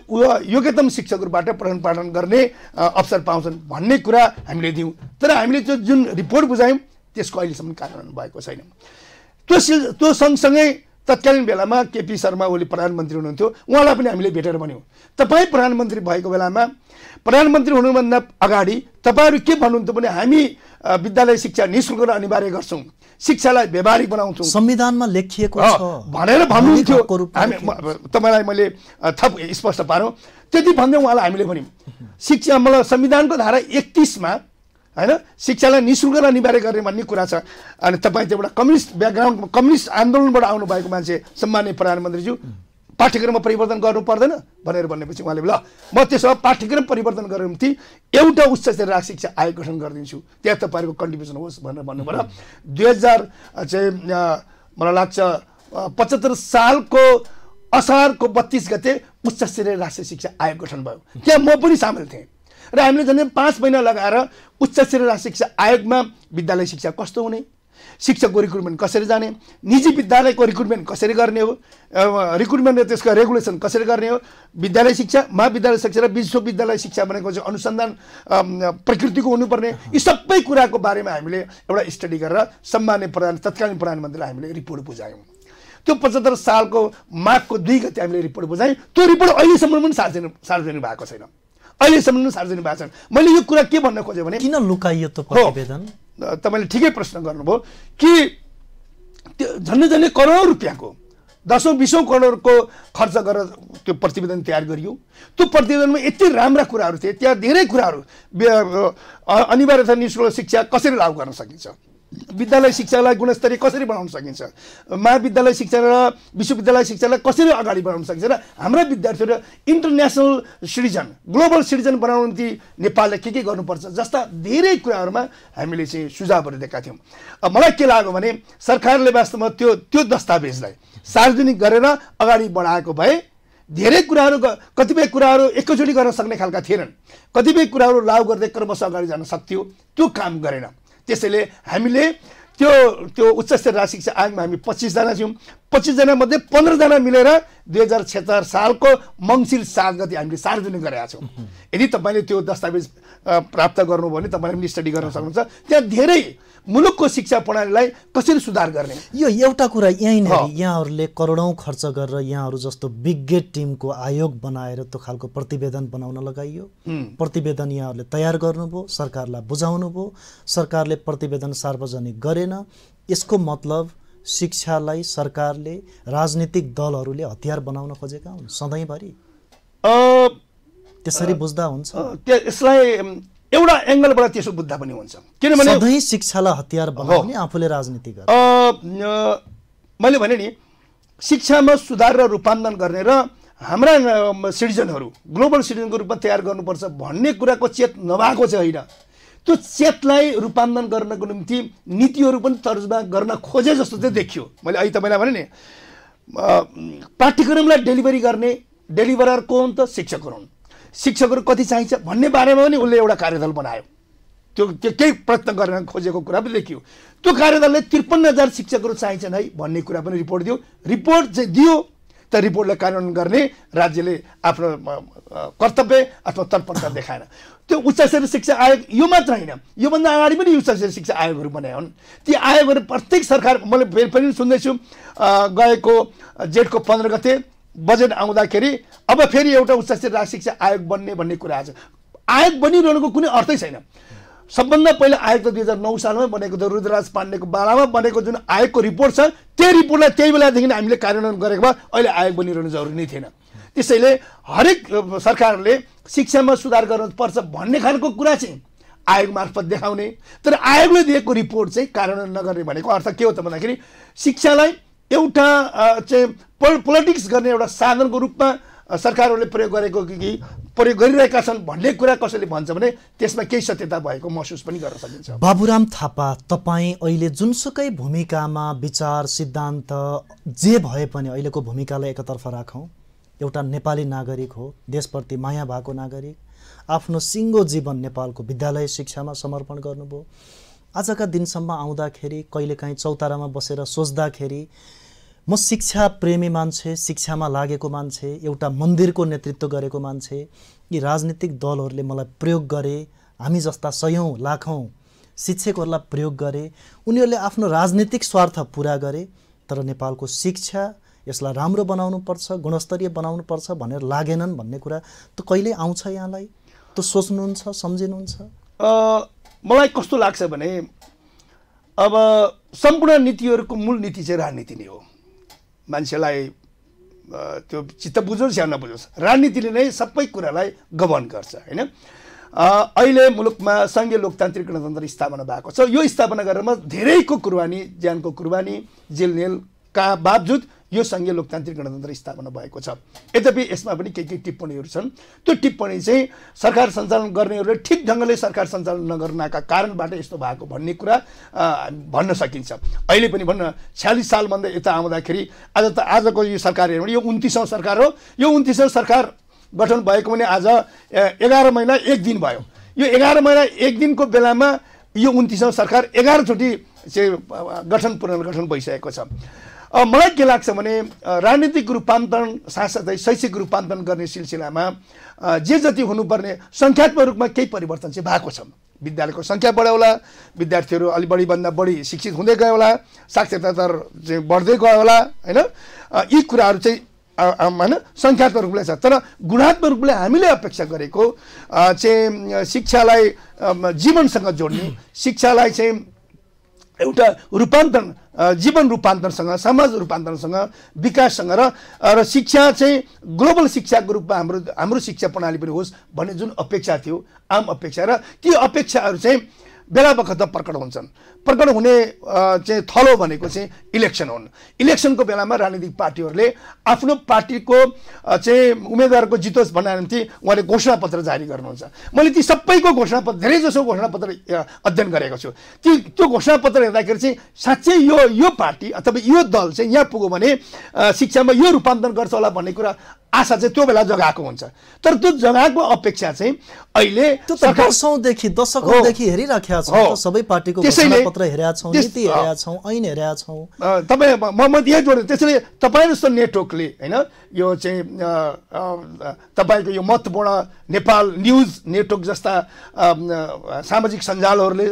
योग्यतम शिक्षकहरूबाट पठन पाठन गर्ने अवसर पाउँछन् भन्ने कुरा हामीले दियौँ। तर हामीले जुन रिपोर्ट बुझायौँ त्यसको अहिलेसम्म कार्यान्वयन भएको छैन। त्यो सँगसँगै तत्कालीन बेलामा केपी शर्मा ओली प्रधानमन्त्री हुनुहुन्थ्यो, उहाँलाई पनि हामीले भेटेर भन्यौँ तपाईँ प्रधानमन्त्री भएको बेलामा प्रधानमन्त्री हुनुभन्दा अगाडि तपाईँहरू के भन्नुहुन्थ्यो भने हामी विद्यालय शिक्षा निःशुल्क र अनिवार्य गर्छौँ, शिक्षालाई व्यावहारिक बनाउँछौँ, संविधानमा लेखिएको छ भनेर भन्नुहुन्थ्यो। हामी तपाईँलाई मैले थप स्पष्ट पारौँ, त्यति भन्दै उहाँलाई हामीले भन्यौँ शिक्षा मतलब संविधानको धारा 31मा हैन शिक्षालाई निःशुल्क र अनिवार्य गर्ने भन्ने कुरा छ। अनि तपाईँ त्यो एउटा कम्युनिस्ट ब्याकग्राउन्ड कम्युनिस्ट आन्दोलनबाट आउनु भएको मान्छे सम्माननीय प्रधानमन्त्रीज्यू पाठ्यक्रममा परिवर्तन गर्नु पर्दैन भनेर भनेपछि उहाँले ल म त्यसो भए पाठ्यक्रम परिवर्तन गरेर निम्ति एउटा उच्च स्तरीय शिक्षा आयोग गठन गरिदिन्छु, त्यहाँ तपाईँहरूको कन्ट्रिब्युसन होस् भनेर भन्नुभयो। 2000 चाहिँ मलाई लाग्छ 75 सालको असारको 32 गते उच्च स्तरीय राष्ट्रिय शिक्षा आयोग गठन भयो, त्यहाँ म पनि सामेल थिएँ र हामीले झन् 5 महिना लगाएर उच्च स्तरीय राष्ट्रिय शिक्षा आयोगमा विद्यालय शिक्षा कस्तो हुने, शिक्षकको रिक्रुटमेन्ट कसरी जाने, निजी विद्यालयको रिक्रुटमेन्ट कसरी गर्ने हो, रिक्रुटमेन्ट र त्यसको रेगुलेसन कसरी गर्ने हो, विद्यालय शिक्षा महाविद्यालय शिक्षा र विश्वविद्यालय शिक्षा भनेको चाहिँ अनुसन्धान प्रकृतिको हुनुपर्ने, यी सबै कुराको बारेमा हामीले एउटा स्टडी गरेर सम्माननीय तत्कालीन प्रधानमन्त्रीलाई हामीले रिपोर्ट बुझायौँ। त्यो 75 सालको माघको 2 गते हामीले रिपोर्ट बुझायौँ। त्यो रिपोर्ट अहिलेसम्म पनि सार्वजनिक भएको छैन, अहिलेसम्म पनि सार्वजनिक भएको छैन। मैले यो कुरा के भन्न खोजेँ भने किन लुकाइयो त प्रतिवेदन? तपाईँले ठिकै प्रश्न गर्नुभयो कि त्यो झन्डै करोडौँ रुपियाँको 10-20 करोडको खर्च गरेर त्यो प्रतिवेदन तयार गरियो। त्यो प्रतिवेदनमा यति राम्रा कुराहरू थिए, त्यहाँ धेरै कुराहरू अनिवार्यता निःशुल्क शिक्षा कसरी लागू गर्न सकिन्छ, विद्यालय शिक्षालाई गुणस्तरीय कसरी बनाउन सकिन्छ, महाविद्यालय शिक्षा र विश्वविद्यालय शिक्षालाई कसरी अगाडि बढाउन सकिन्छ र हाम्रा विद्यार्थीहरू इन्टरनेसनल सिटिजन ग्लोबल सिटिजन बनाउन निम्ति नेपालले के गर्नुपर्छ जस्ता धेरै कुराहरूमा हामीले चाहिँ सुझावहरू दिएका थियौँ। मलाई के लाग्यो भने सरकारले वास्तवमा त्यो दस्तावेजलाई सार्वजनिक गरेर अगाडि बढाएको भए धेरै कुराहरू कतिपय कुराहरू एकैचोटि गर्न सक्ने खालका थिएनन्, कतिपय कुराहरू लागू गर्दै क्रमशः अगाडि जान सक्थ्यो, त्यो काम गरेन। त्यसैले हामीले त्यो उच्च स्तरीय राष्ट्रिय शिक्षा आयोगमा हामी 25 जना थियौँ, 25 जना मध्ये 15 जना मिलेर 2076 सालको मङ्सिर 7 गते हामीले सार्वजनिक गरेका छौँ। यदि तपाईँले त्यो दस्तावेज प्राप्त गर्नुभयो भने तपाईँले पनि स्टडी गर्न सक्नुहुन्छ। त्यहाँ धेरै मुलुकको शिक्षा प्रणालीलाई कसरी सुधार गर्ने, यो एउटा कुरा यहीँनिर यहाँहरूले करोडौँ खर्च गरेर यहाँहरू जस्तो विज्ञ टिमको आयोग बनाएर त्यो खालको प्रतिवेदन बनाउन लगाइयो। प्रतिवेदन यहाँहरूले तयार गर्नुभयो, सरकारलाई बुझाउनुभयो, सरकारले प्रतिवेदन सार्वजनिक गरेन। यसको मतलब शिक्षालाई सरकारले राजनीतिक दलहरूले हतियार बनाउन खोजेका हुन् सधैँभरि, त्यसरी बुझ्दा हुन्छ? यसलाई एउटा एंगलबाट त्यसो बुझ्दा पनि हुन्छ, किनभने सधैँ शिक्षालाई हतियार बनाउने आफूले राजनीति गर्ने। मैले भने नि शिक्षामा सुधार र रूपान्तरण गर्ने र हाम्रा सिटिजनहरू ग्लोबल सिटिजनको रूपमा तयार गर्नुपर्छ भन्ने कुराको चेत नभएको चाहिँ होइन। त्यो चेतलाई रूपान्तरण गर्नको निम्ति नीतिहरू पनि तर्जुमा गर्न खोजे जस्तो चाहिँ देखियो। मैले अहिले तपाईँलाई भने नि पाठ्यक्रमलाई डेलिभरी गर्ने डेलिभरर को हुन् त शिक्षकहरू हुन्, शिक्षकहरू कति चाहिन्छ भन्ने बारेमा पनि उसले एउटा कार्यदल बनायो। त्यो केही प्रयत्न गर्न खोजेको कुरा पनि देखियो। त्यो कार्यदलले 53,000 शिक्षकहरू चाहिन्छन् है भन्ने कुरा पनि रिपोर्ट दियो। रिपोर्ट चाहिँ दियो, त रिपोर्टलाई कार्यान्वयन गर्ने राज्यले आफ्नो कर्तव्य अथवा तत्परता देखाएन। त्यो उच्च स्तरीय शिक्षा आयोग यो मात्र होइन, योभन्दा अगाडि पनि उच्च स्तरीय शिक्षा आयोगहरू बनाए हुन्। ती आयोगहरू प्रत्येक सरकार, मैले फेरि सुन्दैछु गएको जेठको 15 गते बजेट आउँदाखेरि अब फेरि एउटा उच्च स्तरीय राष्ट्रिय शिक्षा आयोग बन्ने भन्ने कुरा आछ। आयोग बनिरहनुको कुनै अर्थै छैन। सबभन्दा पहिला आयोग त 2009 सालमा बनेको थियो, रुद्रराज पाण्डेको बेलामा बनेको जुन आयोगको रिपोर्ट छ त्यही रिपोर्टलाई त्यही बेलादेखि हामीले कार्यान्वयन गरेको भए अहिले आयोग बनिरहनु जरुरी नै थिएन। त्यसैले हरेक सरकारले शिक्षामा सुधार गर्नुपर्छ भन्ने खालको कुरा चाहिँ आयोग मार्फत देखाउने, तर आयोगले दिएको रिपोर्ट चाहिँ कार्यान्वयन नगर्ने भनेको अर्थ के हो त भन्दाखेरि शिक्षालाई एउटा चाहिँ पोलिटिक्स गर्ने एउटा साधनको रूपमा सरकारहरूले प्रयोग गरेको कि प्रयोग गरिरहेका छन् भन्ने कुरा कसैले भन्छ भने त्यसमा केही सत्यता भएको महसुस पनि गर्न सकिन्छ। बाबुराम थापा, तपाईँ अहिले जुनसुकै भूमिकामा विचार सिद्धान्त जे भए पनि अहिलेको भूमिकालाई एकतर्फ राखौँ, एउटा नेपाली नागरिक हो, देशप्रति माया भएको नागरिक, आफ्नो सिङ्गो जीवन नेपालको विद्यालय शिक्षामा समर्पण गर्नुभयो। आजका दिनसम्म आउँदाखेरि कहिलेकाहीँ चौतारामा बसेर सोच्दाखेरि म शिक्षा प्रेमी मान्छे, शिक्षामा लागेको मान्छे, एउटा मन्दिरको नेतृत्व गरेको मान्छे, यी राजनीतिक दलहरूले मलाई प्रयोग गरे, हामी जस्ता सयौँ लाखौँ शिक्षकहरूलाई प्रयोग गरे, उनीहरूले आफ्नो राजनीतिक स्वार्थ पुरा गरे, तर नेपालको शिक्षा यसलाई राम्रो बनाउनुपर्छ, गुणस्तरीय बनाउनुपर्छ भनेर लागेनन् भन्ने कुरा त कहिले आउँछ यहाँलाई? त सोच्नुहुन्छ, सम्झिनुहुन्छ? मलाई कस्तो लाग्छ भने अब सम्पूर्ण नीतिहरूको मूल नीति चाहिँ राजनीति नै हो। मान्छेलाई त्यो चित्त बुझोस् या नबुझोस्, राजनीतिले नै सबै कुरालाई गभर्न गर्छ हैन। अहिले मुलुकमा सङ्घीय लोकतान्त्रिक गणतन्त्र स्थापना भएको छ। यो स्थापना गरेरमा धेरैको कुर्बानी, ज्यानको कुर्बानी, जेलनेलका बावजुद यो सङ्घीय लोकतान्त्रिक गणतन्त्र स्थापना भएको छ। यद्यपि यसमा पनि केही टिप्पणीहरू छन्। त्यो टिप्पणी चाहिँ सरकार सञ्चालन गर्नेहरूले ठिक ढङ्गले सरकार सञ्चालन नगर्नका कारणबाट यस्तो भएको भन्ने कुरा भन्न सकिन्छ। अहिले पनि भन्न 46 सालभन्दा यता आउँदाखेरि आजको यो सरकार हेर्नु, यो 29औं सरकार हो। यो 29औं सरकार गठन भएको पनि आज 11 महिना 1 दिन भयो। यो 11 महिना 1 दिनको बेलामा यो 29औं सरकार 11 चोटि चाहिँ पुनर्गठन भइसकेको छ। मलाई के लाग्छ भने राजनीतिक रूपान्तरण साथसाथै शैक्षिक रूपान्तरण गर्ने सिलसिलामा जे जति हुनुपर्ने सङ्ख्यात्मक रूपमा केही परिवर्तन चाहिँ भएको छ। विद्यालयको सङ्ख्या बढ्यो होला, विद्यार्थीहरू अलि बढीभन्दा बढी शिक्षित हुँदै गयो होला, साक्षरता दर चाहिँ बढ्दै गयो होला हैन। यी कुराहरू चाहिँ हैन सङ्ख्यात्मक रूपले छ। तर गुणात्मक रूपले हामीले अपेक्षा गरेको चाहिँ शिक्षालाई जीवनसँग जोड्ने, शिक्षालाई चाहिँ एउटा रूपान्तरण, जीवन रूपान्तरणसँग, समाज रूपान्तरणसँग, विकाससँग र शिक्षा चाहिँ ग्लोबल शिक्षाको रूपमा हाम्रो शिक्षा प्रणाली पनि होस् भन्ने जुन अपेक्षा थियो, आम अपेक्षा, र ती अपेक्षाहरू चाहिँ बेला बखतमा प्रकट हुन्छन्। प्रकट हुने चाहिँ थलो भनेको चाहिँ इलेक्सन हुन्। इलेक्सनको बेलामा राजनीतिक पार्टीहरूले आफ्नो पार्टीको चाहिँ उम्मेदवारको जितोस् भन्ने निम्ति उहाँले घोषणापत्र जारी गर्नुहुन्छ। मैले ती सबैको घोषणापत्र, धेरैजसो घोषणापत्र अध्ययन गरेको छु। त्यो घोषणापत्र हेर्दाखेरि चाहिँ साँच्चै यो पार्टी अथवा यो दल चाहिँ यहाँ पुग्यो भने शिक्षामा यो रूपान्तरण गर्छ होला भन्ने कुरा आशा चाहिँ त्यो बेला जगाएको हुन्छ। तर त्यो जगाएको अपेक्षा चाहिँ अहिले वर्षौंदेखि, दशकौंदेखि हेरिराखेका छौँ। सबै पार्टीको घोषणापत्र हेरेका छौँ, नीति हेरेका छौँ, ऐन हेरेका छौँ। तपाईँ म यही जोड्छु। त्यसैले तपाईँ जस्तो नेटवर्कले हैन, यो चाहिँ तपाईँको यो महत्त्वपूर्ण नेपाल न्युज नेटवर्क जस्ता सामाजिक सञ्जालहरूले,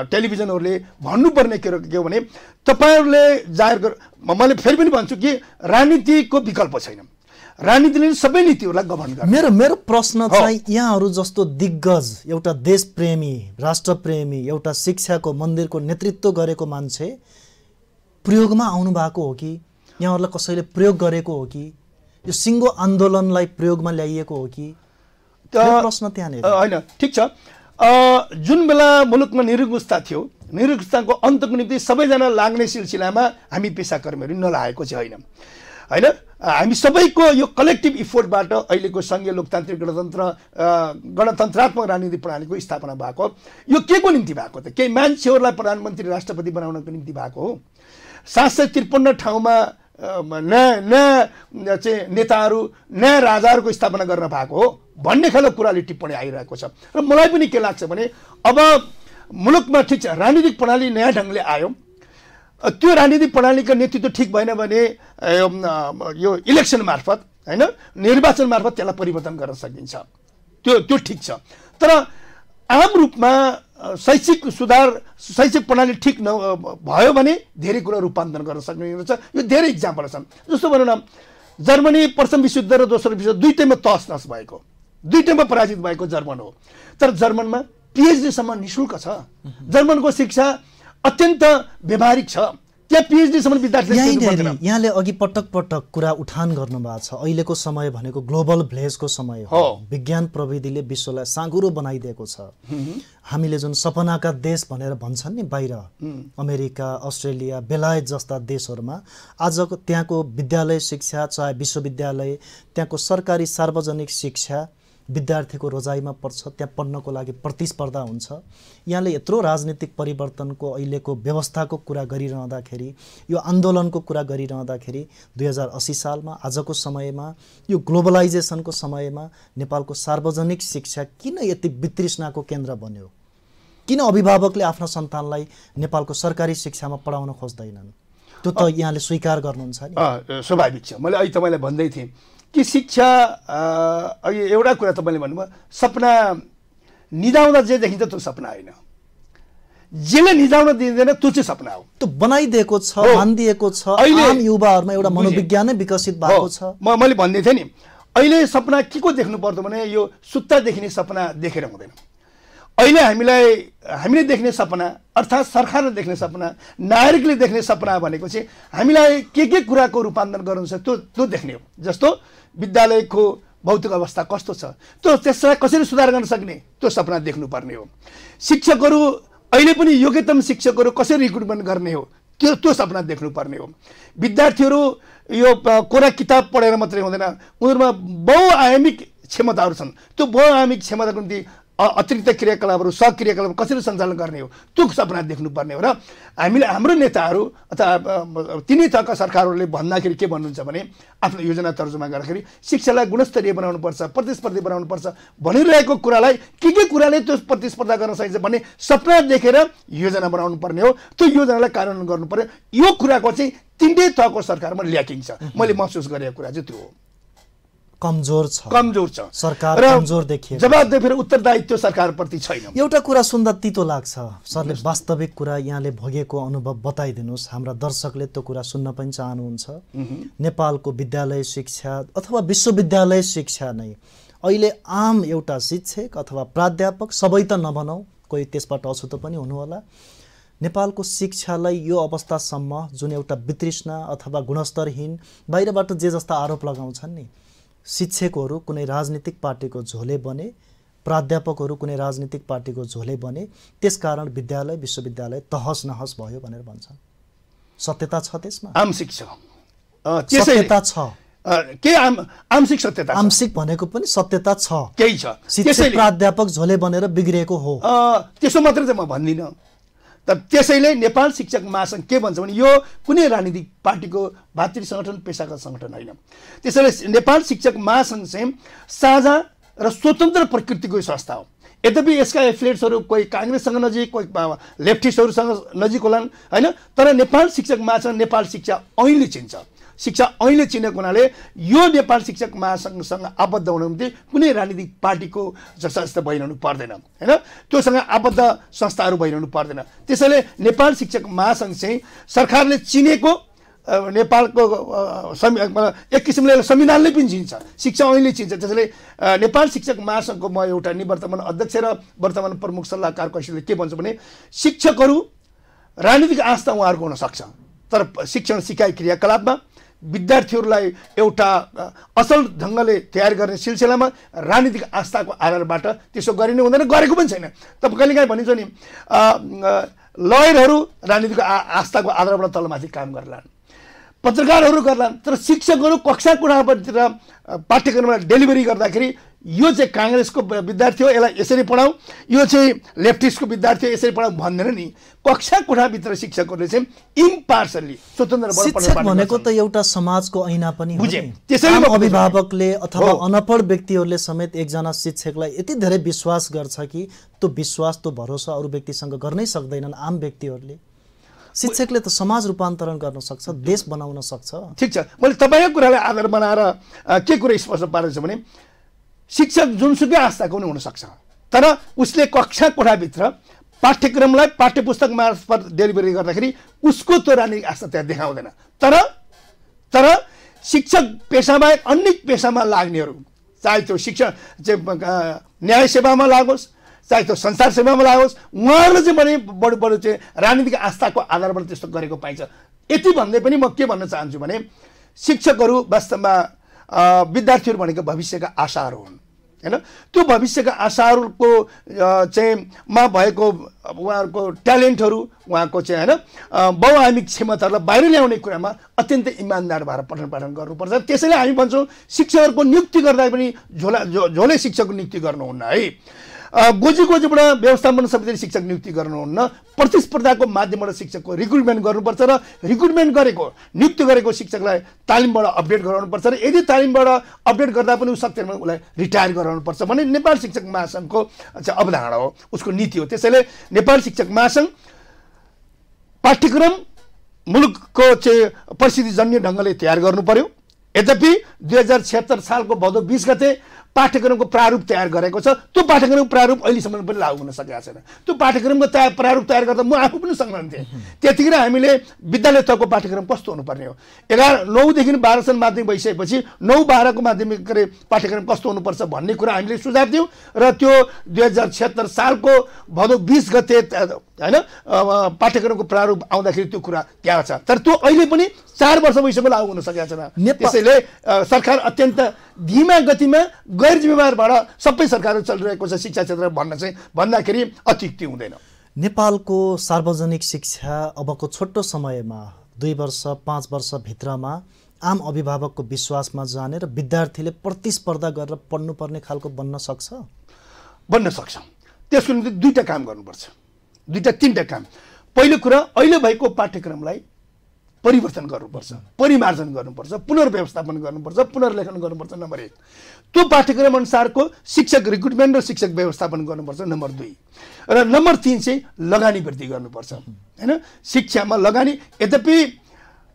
टेलिभिजनहरूले भन्नुपर्ने के हो भने तपाईँहरूले जाहेर गर, मैले फेरि पनि भन्छु कि राजनीतिको विकल्प छैन। राजनीतिले सबै नीतिहरूलाई गभर्न गर्छ। मेरो प्रश्न चाहिँ यहाँहरू जस्तो दिग्गज, एउटा देशप्रेमी, राष्ट्रप्रेमी, एउटा शिक्षाको मन्दिरको नेतृत्व गरेको मान्छे प्रयोगमा आउनु भएको हो कि यहाँहरूलाई कसैले प्रयोग गरेको हो कि यो सिङ्गो आन्दोलनलाई प्रयोगमा ल्याइएको हो कि? प्रश्न त्यहाँनिर होइन। ठिक छ, जुन बेला मुलुकमा निरङ्कुशता थियो, निरङ्कुशताको अन्तको निम्ति सबैजना लाग्ने सिलसिलामा हामी पेसाकर्मीहरू नलागेको चाहिँ होइन हैन। हामी सबैको यो कलेक्टिभ इफोर्टबाट अहिलेको सङ्घीय लोकतान्त्रिक गणतन्त्रात्मक राजनीतिक प्रणालीको स्थापना भएको। यो के को निम्ति भएको त? केही मान्छेहरूलाई प्रधानमन्त्री राष्ट्रपति बनाउनको निम्ति भएको हो। 753 ठाउँमा नयाँ चाहिँ नेताहरू, नयाँ राजाहरूको स्थापना गर्न भएको हो भन्ने खालको कुराले टिप्पणी आइरहेको छ। र मलाई पनि के लाग्छ भने अब मुलुकमा ठिक छ, राजनीतिक प्रणाली नयाँ ढङ्गले आयो, त्यो राजनीतिक प्रणालीको नेतृत्व ठिक भएन भने यो इलेक्सन मार्फत हैन, निर्वाचन मार्फत त्यसलाई परिवर्तन गर्न सकिन्छ। त्यो ठिक छ। तर आम रूपमा शैक्षिक सुधार, शैक्षिक प्रणाली ठिक भयो भने धेरै कुरा रूपान्तरण गर्न सक्ने छ। यो धेरै इक्जाम्पल छन्। जस्तो भनौँ न, जर्मनी प्रथम विश्वयुद्ध र दोस्रो विश्वयुद्ध दुईटैमा तहस नहस भएको, दुईटैमा पराजित भएको जर्मन हो। तर जर्मनमा पिएचडीसम्म निःशुल्क छ। जर्मनको शिक्षा अत्यन्त व्यवहारिक छ। त्यहाँ पिएचडीसम्म विद्यार्थी। यहाँले अघि पटक पटक कुरा उठान गर्नुभएको छ, अहिलेको समय भनेको ग्लोबल भिलेजको समय हो। विज्ञान प्रविधिले विश्वलाई साँघुरो बनाइदिएको छ। हामीले जुन सपनाका देश भनेर भन्छन् नि बाहिर, अमेरिका, अस्ट्रेलिया, बेलायत जस्ता देशहरूमा आजको त्यहाँको विद्यालय शिक्षा, चाहे विश्वविद्यालय, त्यहाँको सरकारी सार्वजनिक शिक्षा विद्यार्थीको रोजाइमा पर्छ। त्यहाँ पढ्नको लागि प्रतिस्पर्धा हुन्छ। यहाँले यत्रो राजनीतिक परिवर्तनको अहिलेको व्यवस्थाको कुरा गरिरहँदाखेरि, यो आन्दोलनको कुरा गरिरहँदाखेरि 2080 सालमा आजको समयमा, यो ग्लोबलाइजेसनको समयमा नेपालको सार्वजनिक शिक्षा किन यति वितृष्णाको केन्द्र बन्यो? किन अभिभावकले आफ्ना सन्तानलाई नेपालको सरकारी शिक्षामा पढाउन खोज्दैनन्? त्यो त यहाँले स्वीकार गर्नुहुन्छ नि। स्वाभाविक छ। मैले अहिले तपाईँलाई भन्दै थिएँ कि शिक्षा, अहिले एउटा कुरा तपाईँले भन्नुभयो, सपना निदाउँदा जे देखिन्छ त्यो सपना होइन। जसले निजाउन दिँदैन त्यो चाहिँ सपना हो। त्यो बनाइदिएको छ, भनिदिएको छ, आम युवाहरूमा एउटा मनोविज्ञान नै विकसित भएको छ। मैले भन्दै थिएँ नि, अहिले सपना के को देख्नु पर्दो भने यो सुत्ता देखिने सपना देखेर हुँदैन। अहिले हामीले देख्ने सपना अर्थात् सरकारले देख्ने सपना, नागरिकले देख्ने सपना भनेको चाहिँ हामीलाई के कुराको रूपान्तरण गर्नु छ त्यो देख्ने हो। जस्तो विद्यालयको भौतिक अवस्था कस्तो छ, त्यसलाई कसरी सुधार गर्न सक्ने त्यो सपना देख्नुपर्ने हो। शिक्षकहरू अहिले पनि योग्यतम शिक्षकहरू कसरी रिक्रुटमेन्ट गर्ने हो त्यो सपना देख्नुपर्ने हो। विद्यार्थीहरू यो कोरा किताब पढेर मात्रै हुँदैन, उनीहरूमा बहुआयामिक क्षमताहरू छन्। त्यो बहुआयामिक क्षमताको निम्ति अतिरिक्त क्रियाकलापहरू, सक्रियाकलाप कसरी सञ्चालन गर्ने हो त्यो सपना देख्नुपर्ने हो। र हाम्रो नेताहरू अथवा तिनै तहका सरकारहरूले भन्दाखेरि के भन्नुहुन्छ भने आफ्नो योजना तर्जुमा गर्दाखेरि शिक्षालाई गुणस्तरीय बनाउनुपर्छ, प्रतिस्पर्धी बनाउनुपर्छ भनिरहेको कुरालाई के कुराले त्यो प्रतिस्पर्धा गर्न सकिन्छ भन्ने सपना देखेर योजना बनाउनु पर्ने हो। त्यो योजनालाई कार्यान्वयन गर्नु पर्यो। यो कुराको चाहिँ तिनै तहको सरकारमा ल्याकिङ छ। मैले महसुस गरेको कुरा चाहिँ त्यो हो। कमजोर छ सरकार, कमजोर देखियो। जवाबदेही फेरि उत्तरदायित्व सरकारप्रति छैन। एउटा कुरा सुन्दा तितो लाग्छ सरले, वास्तविक कुरा यहाँले भोगेको अनुभव बताइदिनुहोस्। हाम्रा दर्शकले त्यो कुरा सुन्न पनि चाहनुहुन्छ। नेपालको विद्यालय शिक्षा अथवा विश्वविद्यालय शिक्षा नै अहिले आम एउटा शिक्षक अथवा प्राध्यापक, सबै त नभनौँ, कोही त्यसबाट अछुतो पनि हुनुहोला, नेपालको शिक्षालाई यो अवस्थासम्म जुन एउटा वितृष्णा अथवा गुणस्तरहीन बाहिरबाट जे जस्ता आरोप लगाउँछन् नि, शिक्षकहरू कुनै राजनीतिक पार्टीको झोले बने, प्राध्यापकहरू कुनै राजनीतिक पार्टीको झोले बने, त्यसकारण विद्यालय विश्वविद्यालय तहस नहस भयो भनेर भन्छन्। सत्यता छ त्यसमा? आंशिक छ, सत्यता छ। के आंशिक सत्यता? आंशिक भनेको पनि सत्यता छ, केही छ। शिक्षक प्राध्यापक झोले बनेर बिग्रिएको हो त्यसो मात्रै चाहिँ म भन्दिनँ। तर त्यसैले नेपाल शिक्षक महासङ्घ के भन्छ भने यो कुनै राजनीतिक पार्टीको भातृ सङ्गठन, पेसागत सङ्गठन होइन। त्यसैले नेपाल शिक्षक महासङ्घ चाहिँ साझा र स्वतन्त्र प्रकृतिको संस्था हो। यद्यपि यसका एफिलिएट्सहरू कोही काङ्ग्रेससँग नजिक, कोही लेफ्टिस्टहरूसँग नजिक होलान् होइन, तर नेपाल शिक्षक महासङ्घ नेपाल शिक्षा ऐनले चिन्छ। शिक्षा ऐनले चिनेको हुनाले यो नेपाल शिक्षक महासङ्घसँग आबद्ध हुनु निम्ति कुनै राजनीतिक पार्टीको संस्था भइरहनु पर्दैन होइन, त्योसँग आबद्ध संस्थाहरू भइरहनु पर्दैन। त्यसैले नेपाल शिक्षक महासङ्घ चाहिँ सरकारले चिनेको नेपालको एक किसिमले संविधानले पनि चिन्छ, शिक्षा ऐनले चिन्छ। त्यसैले नेपाल शिक्षक महासङ्घको म एउटा निवर्तमान अध्यक्ष र वर्तमान प्रमुख सल्लाहकारको हैसियतले के भन्छु भने शिक्षकहरू राजनीतिक आस्था उहाँहरूको हुनसक्छ, तर शिक्षण सिकाइ क्रियाकलापमा विद्यार्थीहरूलाई एउटा असल ढङ्गले तयार गर्ने सिलसिलामा राजनीतिक आस्थाको आधारबाट त्यसो गरिने हुँदैन, गरेको पनि छैन। तपाईँ कहिलेकाहीँ भनिन्छ नि लयरहरू राजनीतिक आस्थाको आधारबाट तलमाथि काम गर्लान्, पत्रकारहरू गर्लान्, तर शिक्षकहरू कक्षा कोठातिर पाठ्यक्रमलाई डेलिभरी गर्दाखेरि यो चाहिँ काङ्ग्रेसको विद्यार्थी हो यसलाई यसरी पढाऊ, यो चाहिँ लेफ्टिस्टको विद्यार्थी हो यसरी पढाऊ भन्दैन नि। कक्षा कोठाभित्र शिक्षकहरूले चाहिँ इम्पार्सली स्वतन्त्र शिक्षक भनेको त एउटा समाजको ऐना पनि हो। त्यसैले अभिभावकले अथवा अनपढ व्यक्तिहरूले समेत एकजना शिक्षकलाई यति धेरै विश्वास गर्छ कि त्यो विश्वास, त्यो भरोसा अरू व्यक्तिसँग गर्नै सक्दैनन् आम व्यक्तिहरूले। शिक्षकले त समाज रूपान्तरण गर्न सक्छ, देश बनाउन सक्छ। ठिक छ, मैले तपाईँको कुरालाई आधार बनाएर के कुरा स्पष्ट पारेको छु भने शिक्षक जुनसुकै आस्थाको पनि हुनसक्छ, तर उसले कक्षा कोठाभित्र पाठ्यक्रमलाई पाठ्यपुस्तक मार्फत डेलिभरी गर्दाखेरि उसको त्यो राजनीतिक आस्था त्यहाँ देखाउँदैन। तर शिक्षक पेसाबाहेक अन्य पेसामा लाग्नेहरू, चाहे त्यो शिक्षण न्याय सेवामा लागोस्, चाहे त्यो संसार सेवामा लागोस्, उहाँहरूले चाहिँ भने बढी चाहिँ राजनीतिक आस्थाको आधारबाट त्यस्तो गरेको पाइन्छ। यति भन्दै पनि म के भन्न चाहन्छु भने शिक्षकहरू वास्तवमा विद्यार्थीहरू भनेको भविष्यका आशाहरू हुन् होइन। त्यो भविष्यका आशाहरूको चाहिँ मा भएको उहाँहरूको ट्यालेन्टहरू, उहाँको चाहिँ होइन बहुआयामिक क्षमताहरूलाई बाहिर ल्याउने कुरामा अत्यन्तै इमान्दार भएर पठन पाठन गर्नुपर्छ। त्यसैले हामी भन्छौँ शिक्षकहरूको नियुक्ति गर्दा पनि झोले शिक्षकको नियुक्ति गर्नुहुन्न है, गोजीबाट व्यवस्थापन समितिले शिक्षक नियुक्ति गर्नुहुन्न, प्रतिस्पर्धाको माध्यमबाट शिक्षकको रिक्रुटमेन्ट गर्नुपर्छ र रिक्रुटमेन्ट गरेको नियुक्ति गरेको शिक्षकलाई तालिमबाट अपडेट गराउनुपर्छ र यदि तालिमबाट अपडेट गर्दा पनि सक्दैन भने उसलाई रिटायर गराउनुपर्छ भन्ने नेपाल शिक्षक महासङ्घको चाहिँ अवधारणा हो, उसको नीति हो। त्यसैले नेपाल शिक्षक महासङ्घ पाठ्यक्रम मुलुकको चाहिँ परिस्थितिजन्य ढङ्गले तयार गर्नु पर्यो। यद्यपि 2076 सालको भदौ 20 गते पाठ्यक्रमको प्रारूप तयार गरेको छ। त्यो पाठ्यक्रमको प्रारूप अहिलेसम्म पनि लागू हुन सकेको छैन। त्यो पाठ्यक्रमको प्रारूप तयार गर्दा म आफू पनि संलग्न थिएँ। त्यतिखेर हामीले विद्यालय तहको पाठ्यक्रम कस्तो हुनुपर्ने हो, 9 देखि 12 सम्म माध्यमिक भइसकेपछि 9-12 को माध्यमिक पाठ्यक्रम कस्तो हुनुपर्छ भन्ने कुरा हामीले सुझाव दियौँ र त्यो 2076 सालको भदौ 20 गते हैन पाठ्यक्रमको प्रारूप आउँदाखेरि त्यो कुरा त्यहाँ छ। तर त्यो अहिले पनि 4 वर्ष भइसक्यो लागू हुन सकेको छैन। त्यसैले सरकार अत्यन्त धीमा गतिमा गैर जिम्मेवारबाट सबै सरकारहरू चलिरहेको छ शिक्षा क्षेत्र भन्दाखेरि अत्युक्ति हुँदैन। नेपालको सार्वजनिक शिक्षा अबको छोटो समयमा 2 वर्ष 5 वर्ष भित्रमा आम अभिभावकको विश्वासमा जाने र विद्यार्थीले प्रतिस्पर्धा गरेर पढ्नुपर्ने खालको बन्न सक्छ? बन्न सक्छ। त्यसको निम्ति 2टा काम गर्नुपर्छ, 2-3टा काम। पहिलो कुरा अहिले भएको पाठ्यक्रमलाई परिवर्तन गर्नुपर्छ, परिमार्जन गर्नुपर्छ, पुनर्व्यवस्थापन गर्नुपर्छ, पुनर्लेखन गर्नुपर्छ। नम्बर 1 त्यो पाठ्यक्रम अनुसारको शिक्षक रिक्रुटमेन्ट र शिक्षक व्यवस्थापन गर्नुपर्छ। नम्बर 2 र नम्बर 3 चाहिँ लगानी वृद्धि गर्नुपर्छ हैन। शिक्षामा लगानी यद्यपि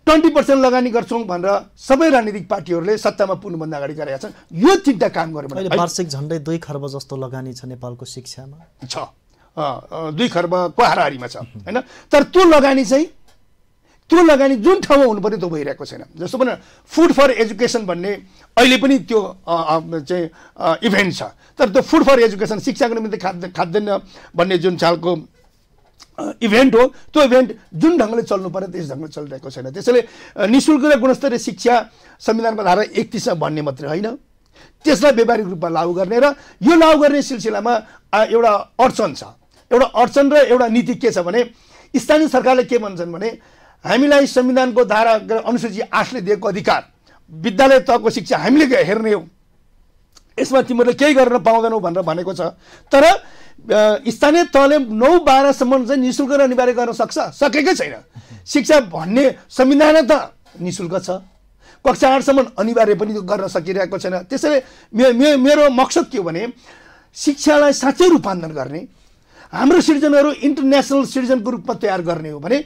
20% लगानी गर्छौँ भनेर सबै राजनीतिक पार्टीहरूले सत्तामा पुग्नुभन्दा अगाडि गरेका छन्। यो 3टा काम गर्यो भने वार्षिक झन्डै 2 खर्ब जस्तो लगानी छ नेपालको शिक्षामा छ। 2 खर्बको हाराहारीमा छ हैन। तर त्यो लगानी जुन ठाउँमा हुनुपर्ने त्यो भइरहेको छैन। जस्तो भने फुड फर एजुकेसन भन्ने अहिले पनि त्यो चाहिँ इभेन्ट छ। तर त्यो फुड फर एजुकेसन शिक्षाको निम्ति खाद्यान्न भन्ने जुन चालको इभेन्ट हो, त्यो इभेन्ट जुन ढङ्गले चल्नु पर्यो त्यस ढङ्गले चलिरहेको छैन। त्यसैले निःशुल्क र गुणस्तरीय शिक्षा संविधानको धारा 31 भन्ने मात्रै होइन, त्यसलाई व्यावहारिक रूपमा लागू गर्ने र यो लागू गर्ने सिलसिलामा एउटा अडचन छ। एउटा अडचन र एउटा नीति के छ भने स्थानीय सरकारले के भन्छन् भने हामीलाई संविधानको धारा अनुसूची 8ले दिएको अधिकार विद्यालय तहको शिक्षा हामीले हेर्ने हो, यसमा तिमीहरूले केही गर्न पाउँदैनौ भनेर भनेको छ। तर स्थानीय तहले 9-12 सम्म चाहिँ निःशुल्क र अनिवार्य गर्न सकेकै छैन। शिक्षा भन्ने संविधान त निःशुल्क छ, कक्षा 8 सम्म अनिवार्य पनि गर्न सकिरहेको छैन। त्यसैले मेरो मकसद के हो भने शिक्षालाई साँच्चै रूपान्तरण गर्ने, हाम्रो सिटिजनहरू इन्टरनेसनल सिटिजनको रूपमा तयार गर्ने हो भने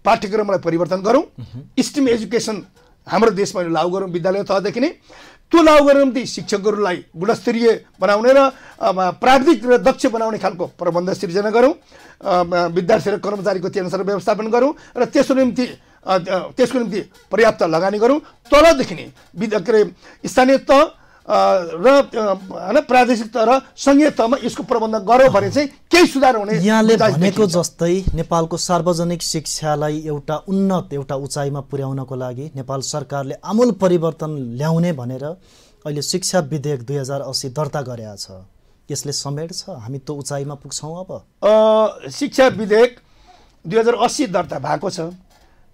पाठ्यक्रमलाई परिवर्तन गरौँ, स्टेम एजुकेसन हाम्रो देशमा लागू गरौँ विद्यालय तहदेखि नै। त्यो लागू गर्ने निम्ति शिक्षकहरूलाई गुणस्तरीय बनाउने र प्राविधिक र दक्ष बनाउने खालको प्रबन्ध सिर्जना गरौँ, विद्यार्थी र कर्मचारीको त्यही अनुसार व्यवस्थापन गरौँ र त्यसको निम्ति पर्याप्त लगानी गरौँ। तलदेखि नै स्थानीय तह र प्रादेशिक तह र सङ्घीय तहमा यसको प्रबन्ध गर्यो भने चाहिँ केही सुधार हुने। यहाँले भनेको जस्तै नेपालको सार्वजनिक शिक्षालाई एउटा उन्नत एउटा उचाइमा पुर्याउनको लागि नेपाल सरकारले आमूल परिवर्तन ल्याउने भनेर अहिले शिक्षा विधेयक 2080 दर्ता गरेका छ। यसले समेट्छ? हामी त्यो उचाइमा पुग्छौँ अब? शिक्षा विधेयक 2080 दर्ता भएको छ,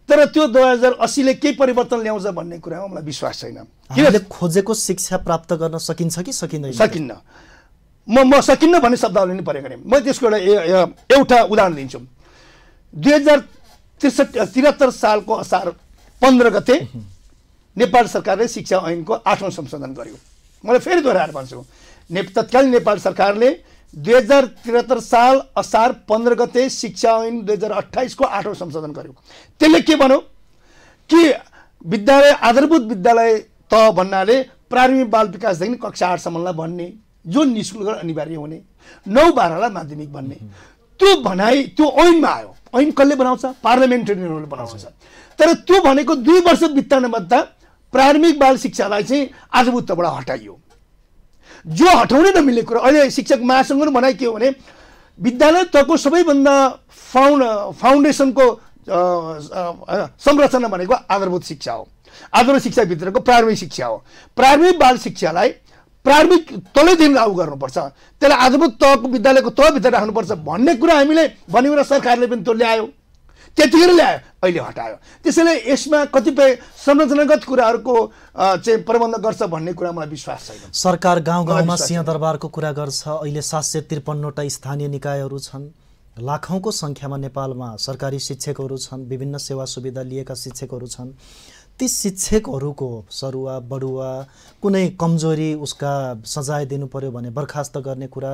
तर त्यो 2080 ले केही परिवर्तन ल्याउँछ भन्ने कुरामा मलाई विश्वास छैन। हामीले खोजेको शिक्षा प्राप्त गर्न सकिन्छ कि सकिँदैन? सकिन्न। म सकिन्न भन्ने शब्दले नि परेको नि। म त्यसको एउटा उदाहरण दिन्छु। 2073 सालको असार 15 गते नेपाल सरकारले शिक्षा ऐनको 8औं संशोधन गर्यो। मैले फेरि दोहोऱ्याएर भन्छु, तत्कालीन नेपाल सरकारले 2073 साल असार 15 गते शिक्षा ऐन 2028 को 8औं संशोधन गर्यो। त्यसले के भन्यो कि विद्यालय आधारभूत विद्यालय तह भन्नाले प्रारम्भिक बाल विकासदेखि कक्षा 8 सम्मलाई भन्ने, जो निःशुल्क र अनिवार्य हुने, 9-12 लाई माध्यमिक भन्ने, त्यो भनाइ त्यो ऐनमा आयो। ऐन कसले बनाउँछ? पार्लियामेन्टेरियनहरूले बनाउँछ। तर त्यो भनेको 2 वर्ष बित्दा प्रारम्भिक बाल शिक्षालाई चाहिँ आधारभूत तहबाट हटाइयो। जो हटाउनै नमिल्ने कुरा अहिले शिक्षक महासङ्घले भनाइ के हो भने विद्यालय तहको सबैभन्दा फाउन्डेसनको संरचना भनेको आधारभूत शिक्षा हो। आधारभूत शिक्षाभित्रको प्रारम्भिक शिक्षा हो। प्रारम्भिक बाल शिक्षालाई प्रारम्भिक तलैदेखि लागू गर्नुपर्छ, त्यसलाई आधारभूत तहको विद्यालयको तहभित्र राख्नुपर्छ भन्ने कुरा हामीले भन्यौँ र सरकारले पनि त्यो ल्यायो, त्यतिखेर ल्यायो, अहिले हटायो। त्यसैले यसमा कतिपय संरचनागत कुराहरूको चाहिँ प्रबन्ध गर्छ भन्ने कुरा मलाई विश्वास छैन। सरकार गाउँ गाउँमा सिंहदरबारको कुरा गर्छ। अहिले 753वटा स्थानीय निकायहरू छन्। लाखौँको सङ्ख्यामा नेपालमा सरकारी शिक्षकहरू छन्, विभिन्न सेवा सुविधा लिएका शिक्षकहरू छन्। ती शिक्षकहरूको सरुवा बढुवा कुनै कमजोरी उसका सजाय दिनु पर्यो भने बर्खास्त गर्ने कुरा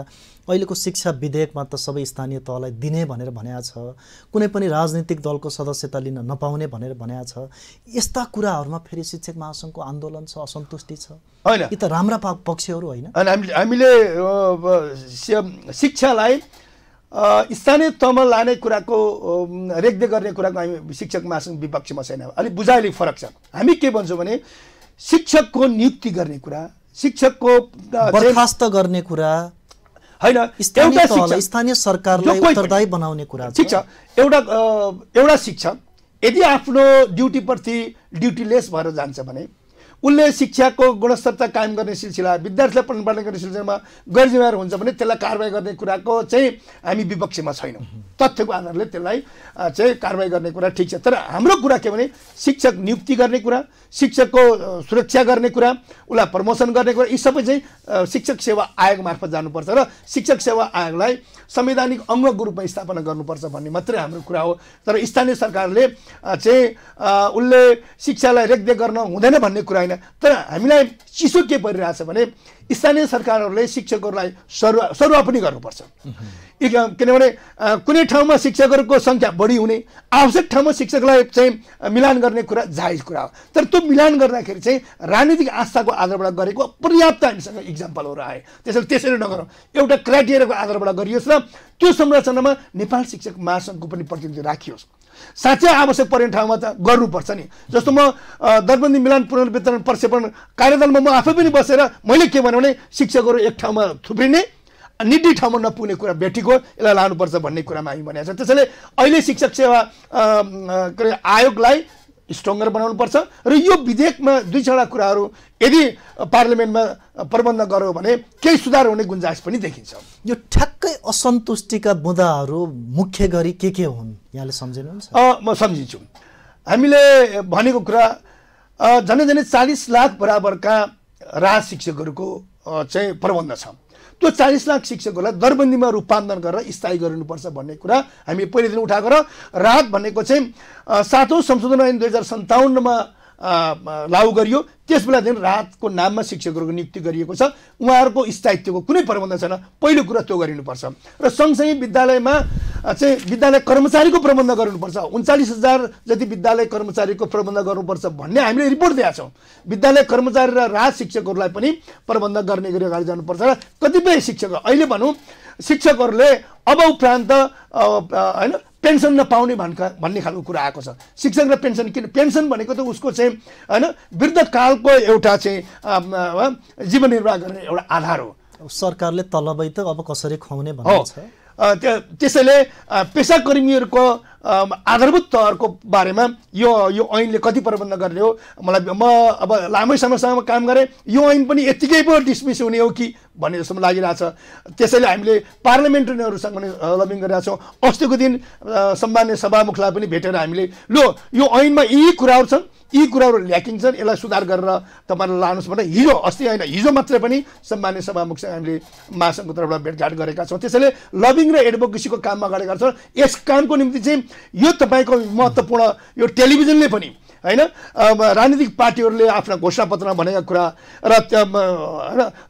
अहिलेको शिक्षा विधेयकमा त सबै स्थानीय तहलाई दिने भनेर भनेको छ, कुनै पनि राजनीतिक दलको सदस्यता लिन नपाउने भनेर भनेको छ। यस्ता कुराहरूमा फेरि शिक्षक महासङ्घको आन्दोलन छ, असन्तुष्टि छ होइन? यी त राम्रा पक्षहरू होइन। अनि हामीले शिक्षालाई स्थानीय तहमा लाने कुराको रेखदेख गर्ने कुराको हामी शिक्षक महासङ्घ विपक्षमा छैन। अलिक बुझाइ फरक छ। हामी के भन्छौँ भने शिक्षकको नियुक्ति गर्ने कुरा, शिक्षकको बर्खास्त गर्ने कुरा होइन, स्थानीय सरकारलाई उत्तरदायी बनाउने कुरा। ठिक छ, एउटा शिक्षक यदि आफ्नो ड्युटीप्रति ड्युटीलेस भएर जान्छ भने उसले शिक्षाको गुणस्तरता कायम गर्ने सिलसिला, विद्यार्थीलाई पठन गर्ने सिलसिलामा गैर जिम्मेवार हुन्छ भने त्यसलाई कारबाही गर्ने कुराको चाहिँ हामी विपक्षमा छैनौँ। तथ्यको आधारले त्यसलाई चाहिँ कारबाही गर्ने कुरा ठिक छ। तर हाम्रो कुरा के भने शिक्षक नियुक्ति गर्ने कुरा, शिक्षकको सुरक्षा गर्ने कुरा, उसलाई प्रमोसन गर्ने कुरा, यी सबै चाहिँ शिक्षक सेवा आयोग मार्फत जानुपर्छ र शिक्षक सेवा आयोगलाई संवैधानिक अङ्गको रूपमा स्थापना गर्नुपर्छ भन्ने मात्रै हाम्रो कुरा हो। तर स्थानीय सरकारले चाहिँ उसले शिक्षालाई रेखदेख गर्न हुँदैन भन्ने कुरा होइन। तर हामीलाई चिसो के परिरहेछ भने स्थानीय सरकारहरूले शिक्षकहरूलाई सरुवा पनि गर्नुपर्छ। किनभने कुनै ठाउँमा शिक्षकहरूको सङ्ख्या बढी हुने, आवश्यक ठाउँमा शिक्षकलाई चाहिँ मिलान गर्ने कुरा जायज कुरा हो। तर त्यो मिलान गर्दाखेरि चाहिँ राजनीतिक आस्थाको आधारबाट गरेको पर्याप्त हामीसँग इक्जाम्पलहरू आए। त्यसैले नगरौँ, एउटा क्राइटेरियाको आधारबाट गरियोस् र त्यो संरचनामा नेपाल शिक्षक महासङ्घको पनि प्रतिनिधि राखियोस्। साँच्चै आवश्यक पर्ने ठाउँमा त गर्नुपर्छ नि। जस्तो म दरबन्दी मिलान पुनर्वितरण प्रक्षेपण कार्यदलमा म आफै पनि बसेर मैले के भने शिक्षकहरू एक ठाउँमा थुप्रिने, निडी ठाउँमा नपुग्ने कुरा भेटेको, यसलाई लानुपर्छ भन्ने कुरामा हामी भनेको छ। त्यसैले अहिले शिक्षक सेवा आयोगलाई स्ट्रङ्गर बनाउनुपर्छ र यो विधेयकमा दुई चारवटा कुराहरू यदि पार्लियामेन्टमा प्रबन्ध गर्यो भने केही सुधार हुने गुन्जाइस पनि देखिन्छ। यो ठ्याक्कै असन्तुष्टिका मुद्दाहरू मुख्य गरी के हुन् यहाँले सम्झिनुहुन्छ? म सम्झिन्छु। हामीले भनेको कुरा झन्डै 40 लाख बराबरका राज शिक्षकहरूको चाहिँ प्रबन्ध छ। त्यो 40 लाख शिक्षकहरूलाई दरबन्दीमा रूपान्तरण गरेर स्थायी गरिनुपर्छ भन्ने कुरा हामी पहिलेदेखि उठाएको र राहत भनेको चाहिँ 7औं संशोधन ऐन 2057मा लागू गरियो। त्यस बेलादेखि राहतको नाममा शिक्षकहरूको नियुक्ति गरिएको छ। उहाँहरूको स्थायित्वको कुनै प्रबन्ध छैन। पहिलो कुरा त्यो गरिनुपर्छ र सँगसँगै विद्यालयमा चाहिँ विद्यालय कर्मचारीको प्रबन्ध गर्नुपर्छ। 39,000 जति विद्यालय कर्मचारीको प्रबन्ध गर्नुपर्छ भन्ने हामीले रिपोर्ट दिएका छौँ। विद्यालय कर्मचारी र राज शिक्षकहरूलाई पनि प्रबन्ध गर्ने गरी अगाडि जानुपर्छ र कतिपय शिक्षक अहिले भनौँ शिक्षकहरूले अब उपरान्त होइन पेन्सन नपाउने भन्ने खालको कुरा आएको छ। शिक्षक र पेन्सन किन? पेन्सन भनेको त उसको चाहिँ होइन वृद्धकालको एउटा चाहिँ जीवन निर्वाह गर्ने एउटा आधार हो। सरकारले तलबै त अब कसरी खुवाउने भन्ने छ। त्यसैले पेसाकर्मीहरूको आधारभूत तहको बारेमा यो ऐनले कति प्रबन्ध गर्ने हो म अब लामै समयसम्म काम गरेँ, यो ऐन पनि यत्तिकै पो डिसमिस हुने हो कि भन्ने जस्तो लागिरहेछ। त्यसैले हामीले पार्लियामेन्टरीहरूसँग पनि लबिङ गरिरहेका छौँ। अस्तिको दिन सम्मान्य सभामुखलाई पनि भेटेर हामीले यो ऐनमा यी कुराहरू छन्, यी कुराहरू ल्याकिङ छन्, यसलाई सुधार गरेर तपाईँलाई लानुहोस् भनेर हिजो मात्रै पनि सम्मान्य सभामुखसँग हामीले महासङ्घको तर्फबाट भेटघाट गरेका छौँ। त्यसैले लबिङ र एडभोकेसीको काममा गरेका छौँ। यस कामको निम्ति चाहिँ यो तपाईँको महत्त्वपूर्ण यो टेलिभिजनले पनि होइन राजनीतिक पार्टीहरूले आफ्ना घोषणापत्रमा भनेका कुरा र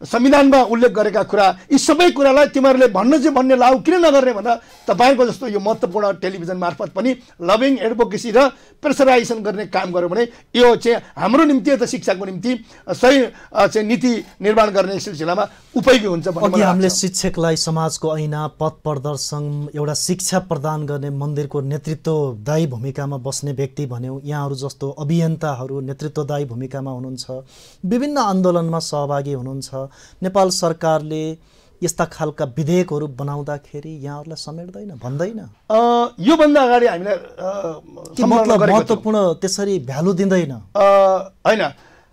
संविधानमा उल्लेख गरेका कुरा, यी सबै कुरालाई तिमीहरूले भन्ने लागू किन नगर्ने भन्दा तपाईँको जस्तो यो महत्त्वपूर्ण टेलिभिजन मार्फत पनि लबिङ एडभोकेसी र प्रेसराइजेसन गर्ने काम गर्यो भने यो चाहिँ हाम्रो निम्ति त शिक्षाको निम्ति सही चाहिँ नीति निर्माण गर्ने सिलसिलामा उपयोगी हुन्छ भन्ने। हामीले शिक्षकलाई समाजको ऐना, पथ प्रदर्शन, एउटा शिक्षा प्रदान गर्ने मन्दिरको नेतृत्वदायी भूमिकामा बस्ने व्यक्ति भन्यौँ। यहाँहरू जस्तो अभियन्ताहरू नेतृत्वदायी भूमिकामा हुनुहुन्छ, विभिन्न आन्दोलनमा सहभागी हुनुहुन्छ। नेपाल सरकारले यस्ता खालका विधेयकहरू बनाउँदाखेरि यहाँहरूलाई समेट्दैन, भन्दैन? योभन्दा अगाडि हामीलाई महत्त्वपूर्ण त्यसरी भ्यालु दिँदैन होइन।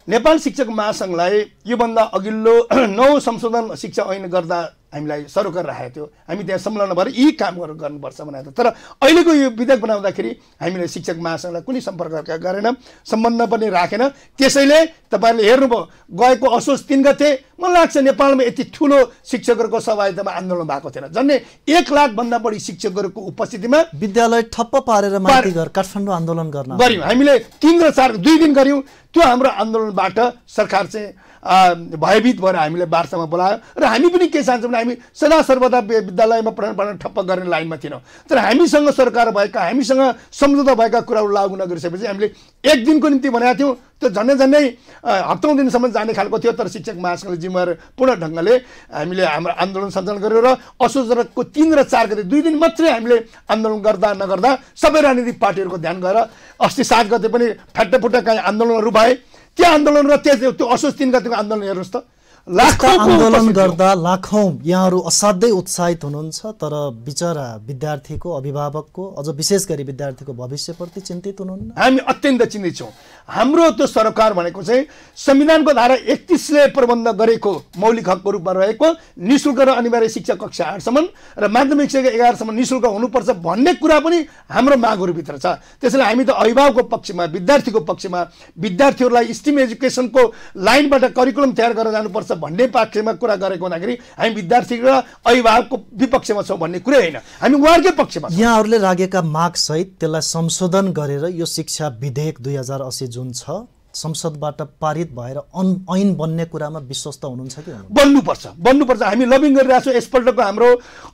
नेपाल शिक्षक महासङ्घलाई योभन्दा अघिल्लो 9 संशोधन शिक्षा ऐन गर्दा हामीलाई सरोकार राखेको थियो। हामी त्यहाँ संलग्न भएर यी कामहरू गर्नुपर्छ भनेको थियो। तर अहिलेको यो विधेयक बनाउँदाखेरि हामीले शिक्षक महासङ्घलाई कुनै सम्पर्क गरेन, सम्बन्ध पनि राखेन। त्यसैले तपाईँहरूले हेर्नुभयो गएको असोज 3 गते मलाई लाग्छ नेपालमा यति ठुलो शिक्षकहरूको सहभागितामा आन्दोलन भएको थिएन। झन्डै 1 लाखभन्दा बढी शिक्षकहरूको उपस्थितिमा विद्यालय ठप्प पारेर माथि घर काठमाडौँ आन्दोलन गर्न गऱ्यौँ। हामीले 3 र 4 2 दिन गऱ्यौँ। त्यो हाम्रो आन्दोलनबाट सरकार चाहिँ भयभीत भएर हामीले वार्तामा बोलायो र हामी पनि के चाहन्छौँ भने हामी सदा सर्वदा विद्यालयमा पठन ठप्प गर्ने लाइनमा थिएनौँ। तर हामीसँग सरकार भएका, हामीसँग सम्झौता भएका कुराहरू लागू नगरिसकेपछि हामीले 1 दिनको निम्ति भनेका थियौँ। त्यो झन्डै हप्तौँ दिनसम्म जाने खालको थियो। तर शिक्षक महासङ्घले जिम्मेवार पूर्ण ढङ्गले हामीले हाम्रो आन्दोलन सञ्चालन गर्यो र असोजको 3 र 4 गते 2 दिन मात्रै हामीले आन्दोलन गर्दा नगर्दा सबै राजनीतिक पार्टीहरूको ध्यान गएर अस्ति 7 गते पनि फ्याट्टफुट्ट काहीँ आन्दोलनहरू भए। त्यो आन्दोलन र त्यो असोज 3 गतेको आन्दोलन हेर्नुहोस् त, आन्दोलन गर्दा लाखौं यहाँहरू असाध्यै उत्साहित हुनुहुन्छ। तर बिचरा विद्यार्थीको, अभिभावकको, अझ विशेष गरी विद्यार्थीको भविष्यप्रति चिन्तित हुनुहुन्न? हामी अत्यन्त चिन्तित छौँ। हाम्रो त्यो सरकार भनेको चाहिँ संविधानको धारा 31 ले प्रबन्ध गरेको मौलिक हकको रूपमा रहेको निःशुल्क र अनिवार्य शिक्षा कक्षा 8 सम्म र माध्यमिक शिक्षा 11 सम्म निःशुल्क हुनुपर्छ भन्ने कुरा पनि हाम्रो मागहरूभित्र छ। त्यसैले हामी त अभिभावकको पक्षमा, विद्यार्थीको पक्षमा, विद्यार्थीहरूलाई स्टिम एजुकेसनको लाइनबाट करिकुलम तयार गरेर जानुपर्छ भन्ने पक्षमा कुरा गरेको हुँदाखेरि हामी विद्यार्थी र अभिभावकको विपक्षमा छौँ भन्ने कुरै होइन, हामी उहाँहरूकै पक्षमा छौँ। यहाँहरूले राखेका माग सहित त्यसलाई संशोधन गरेर यो शिक्षा विधेयक 2080 जुन छ संसदबाट पारित भएर ऐन बन्ने कुरामा विश्वस्त हुनुहुन्छ कि? बन्नुपर्छ। हामी लबिङ गरिरहेको छौँ। यसपल्टको हाम्रो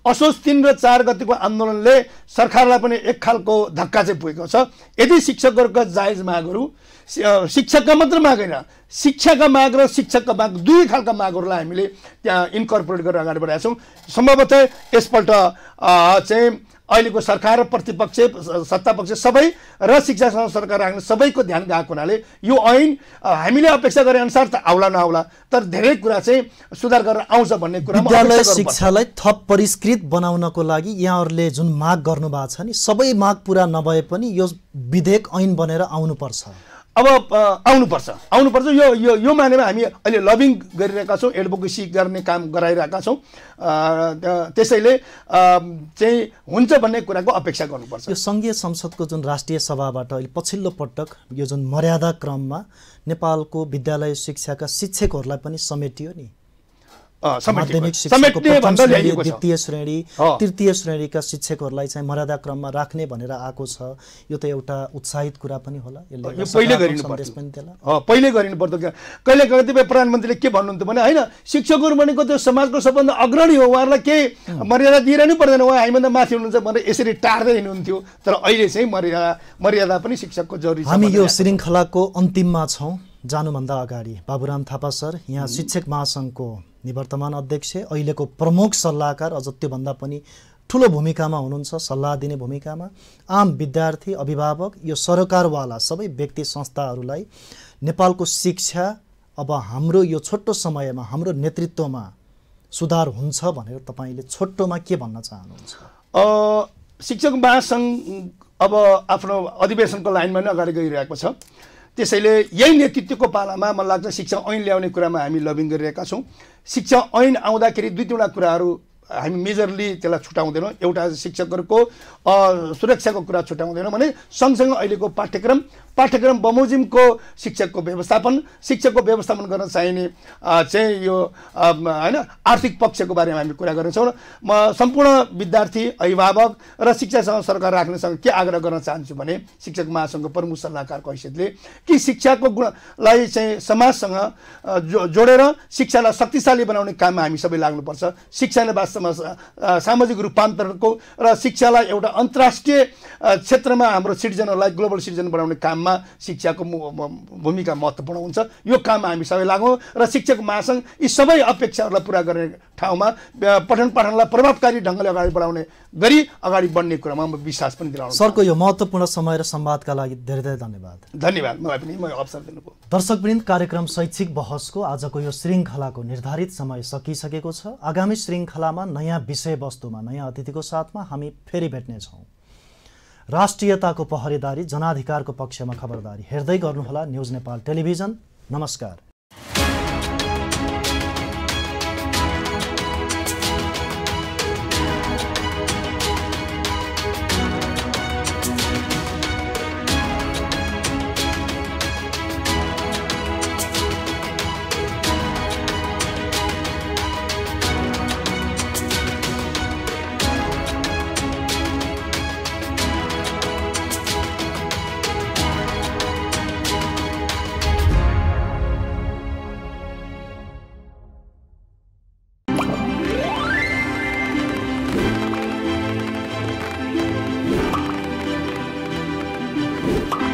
असोज 3 र 4 गतिको आन्दोलनले सरकारलाई पनि एक खालको धक्का चाहिँ पुगेको छ। यदि शिक्षकहरूका जायज मागहरू, शिक्षकका मात्र माग होइन, शिक्षाका माग र शिक्षकका माग दुई खालका मागहरूलाई हामीले त्यहाँ इन्कर्पोरेट गरेर अगाडि बढाएका छौँ। सम्भवतः यसपल्ट चाहिँ अहिलेको सरकार र प्रतिपक्ष, सत्तापक्ष सबै र शिक्षासँग सरकार राख्ने सबैको ध्यान गएको हुनाले यो ऐन हामीले अपेक्षा गरे अनुसार त आउला नआउला, तर धेरै कुरा चाहिँ सुधार गरेर आउँछ भन्ने कुरा। विद्यालय शिक्षालाई थप परिष्कृत बनाउनको लागि यहाँहरूले जुन माग गर्नु भएको छ नि, सबै माग पुरा नभए पनि यो विधेयक ऐन बनेर आउनुपर्छ। अब आउनुपर्छ। यो मानेमा हामी अहिले लबिङ गरिरहेका छौँ, एडभोकेसी गर्ने काम गराइरहेका छौँ। त्यसैले चाहिँ हुन्छ भन्ने कुराको अपेक्षा गर्नुपर्छ। यो सङ्घीय संसदको जुन राष्ट्रिय सभाबाट अहिले पछिल्लो पटक यो जुन मर्यादा क्रममा नेपालको विद्यालय शिक्षाका शिक्षकहरूलाई पनि समेटियो नि, माध्यमिक शिक्षाको प्रथम श्रेणी, द्वितीय श्रेणी, तृतीय श्रेणीका शिक्षकहरूलाई चाहिँ मर्यादा क्रममा राख्ने भनेर आएको छ। यो त एउटा उत्साहित कुरा पनि होला। यो पहिले गरिनुपर्छ। कहिले कतिपय प्रधानमन्त्रीले के भन्नुहुन्थ्यो भने होइन, शिक्षकहरू भनेको त्यो समाजको सबभन्दा अग्रणी हो, उहाँहरूलाई केही मर्यादा दिइरहनु पर्दैन, उहाँ हामीभन्दा माथि हुनुहुन्छ भनेर यसरी टार्दै हिँड्नुहुन्थ्यो। तर अहिले चाहिँ मर्यादा पनि शिक्षकको जरुरी छ। हामी यो श्रृङ्खलाको अन्तिममा छौँ। जानुभन्दा अगाडि बाबुराम थापा सर, यहाँ शिक्षक महासङ्घको निवर्तमान अध्यक्ष, अहिलेको प्रमुख सल्लाहकार, अझ त्योभन्दा पनि ठुलो भूमिकामा हुनुहुन्छ, सल्लाह दिने भूमिकामा। आम विद्यार्थी, अभिभावक, यो सरकारवाला सबै व्यक्ति संस्थाहरूलाई नेपालको शिक्षा अब हाम्रो यो छोटो समयमा हाम्रो नेतृत्वमा सुधार हुन्छ भनेर तपाईँले छोटोमा के भन्न चाहनुहुन्छ? शिक्षक महासङ्घ अब आफ्नो अधिवेशनको लाइनमा नै अगाडि गइरहेको छ। त्यसैले यही नेतृत्वको पालामा मलाई लाग्छ शिक्षा ऐन ल्याउने कुरामा हामी लबिङ गरिरहेका छौँ। शिक्षा ऐन आउँदाखेरि 2-3वटा कुराहरू हामी मेजरली त्यसलाई छुटाउँदैनौँ। एउटा शिक्षकहरूको सुरक्षाको कुरा छुटाउँदैनौँ भने सँगसँगै अहिलेको पाठ्यक्रम बमोजिमको शिक्षकको व्यवस्थापन गर्न चाहिने चाहिँ यो होइन आर्थिक पक्षको बारेमा हामी कुरा गर्नेछौँ। म सम्पूर्ण विद्यार्थी, अभिभावक र शिक्षासँग सरकार राख्नेसँग के आग्रह गर्न चाहन्छु भने शिक्षक महासङ्घको प्रमुख सल्लाहकारको हैसियतले कि शिक्षाको गुणलाई चाहिँ समाजसँग जोडेर शिक्षालाई शक्तिशाली बनाउने काममा हामी सबै लाग्नुपर्छ। शिक्षाले वास्तवमा सामाजिक रूपान्तरणको र शिक्षालाई एउटा अन्तर्राष्ट्रिय क्षेत्रमा हाम्रो सिटिजनहरूलाई ग्लोबल सिटिजन बनाउने काममा शिक्षाको भूमिका महत्त्वपूर्ण हुन्छ। यो काममा हामी सबै लागौँ र शिक्षक महासङ्घ यी सबै अपेक्षाहरूलाई पुरा गर्ने ठाउँमा पठन पाठनलाई प्रभावकारी ढङ्गले अगाडि बढाउने गरी अगाडि बढ्ने कुरामा म विश्वास पनि दिलाउँछु। सरको यो महत्त्वपूर्ण समय र संवादका लागि धेरै धेरै धन्यवाद। मलाई पनि अवसर दिनुभयो। दर्शकवृन्द, कार्यक्रम शैक्षिक बहसको आजको यो श्रृङ्खलाको निर्धारित समय सकिसकेको छ। आगामी श्रृङ्खलामा नयाँ विषयवस्तुमा नयाँ अतिथिको साथमा हामी फेरि भेट्नेछौँ। राष्ट्रियताको पहरेदारी, जनाधिकारको पक्षमा खबरदारी हेर्दै गर्नुहोला न्युज नेपाल टेलिभिजन। नमस्कार। नमस्कार।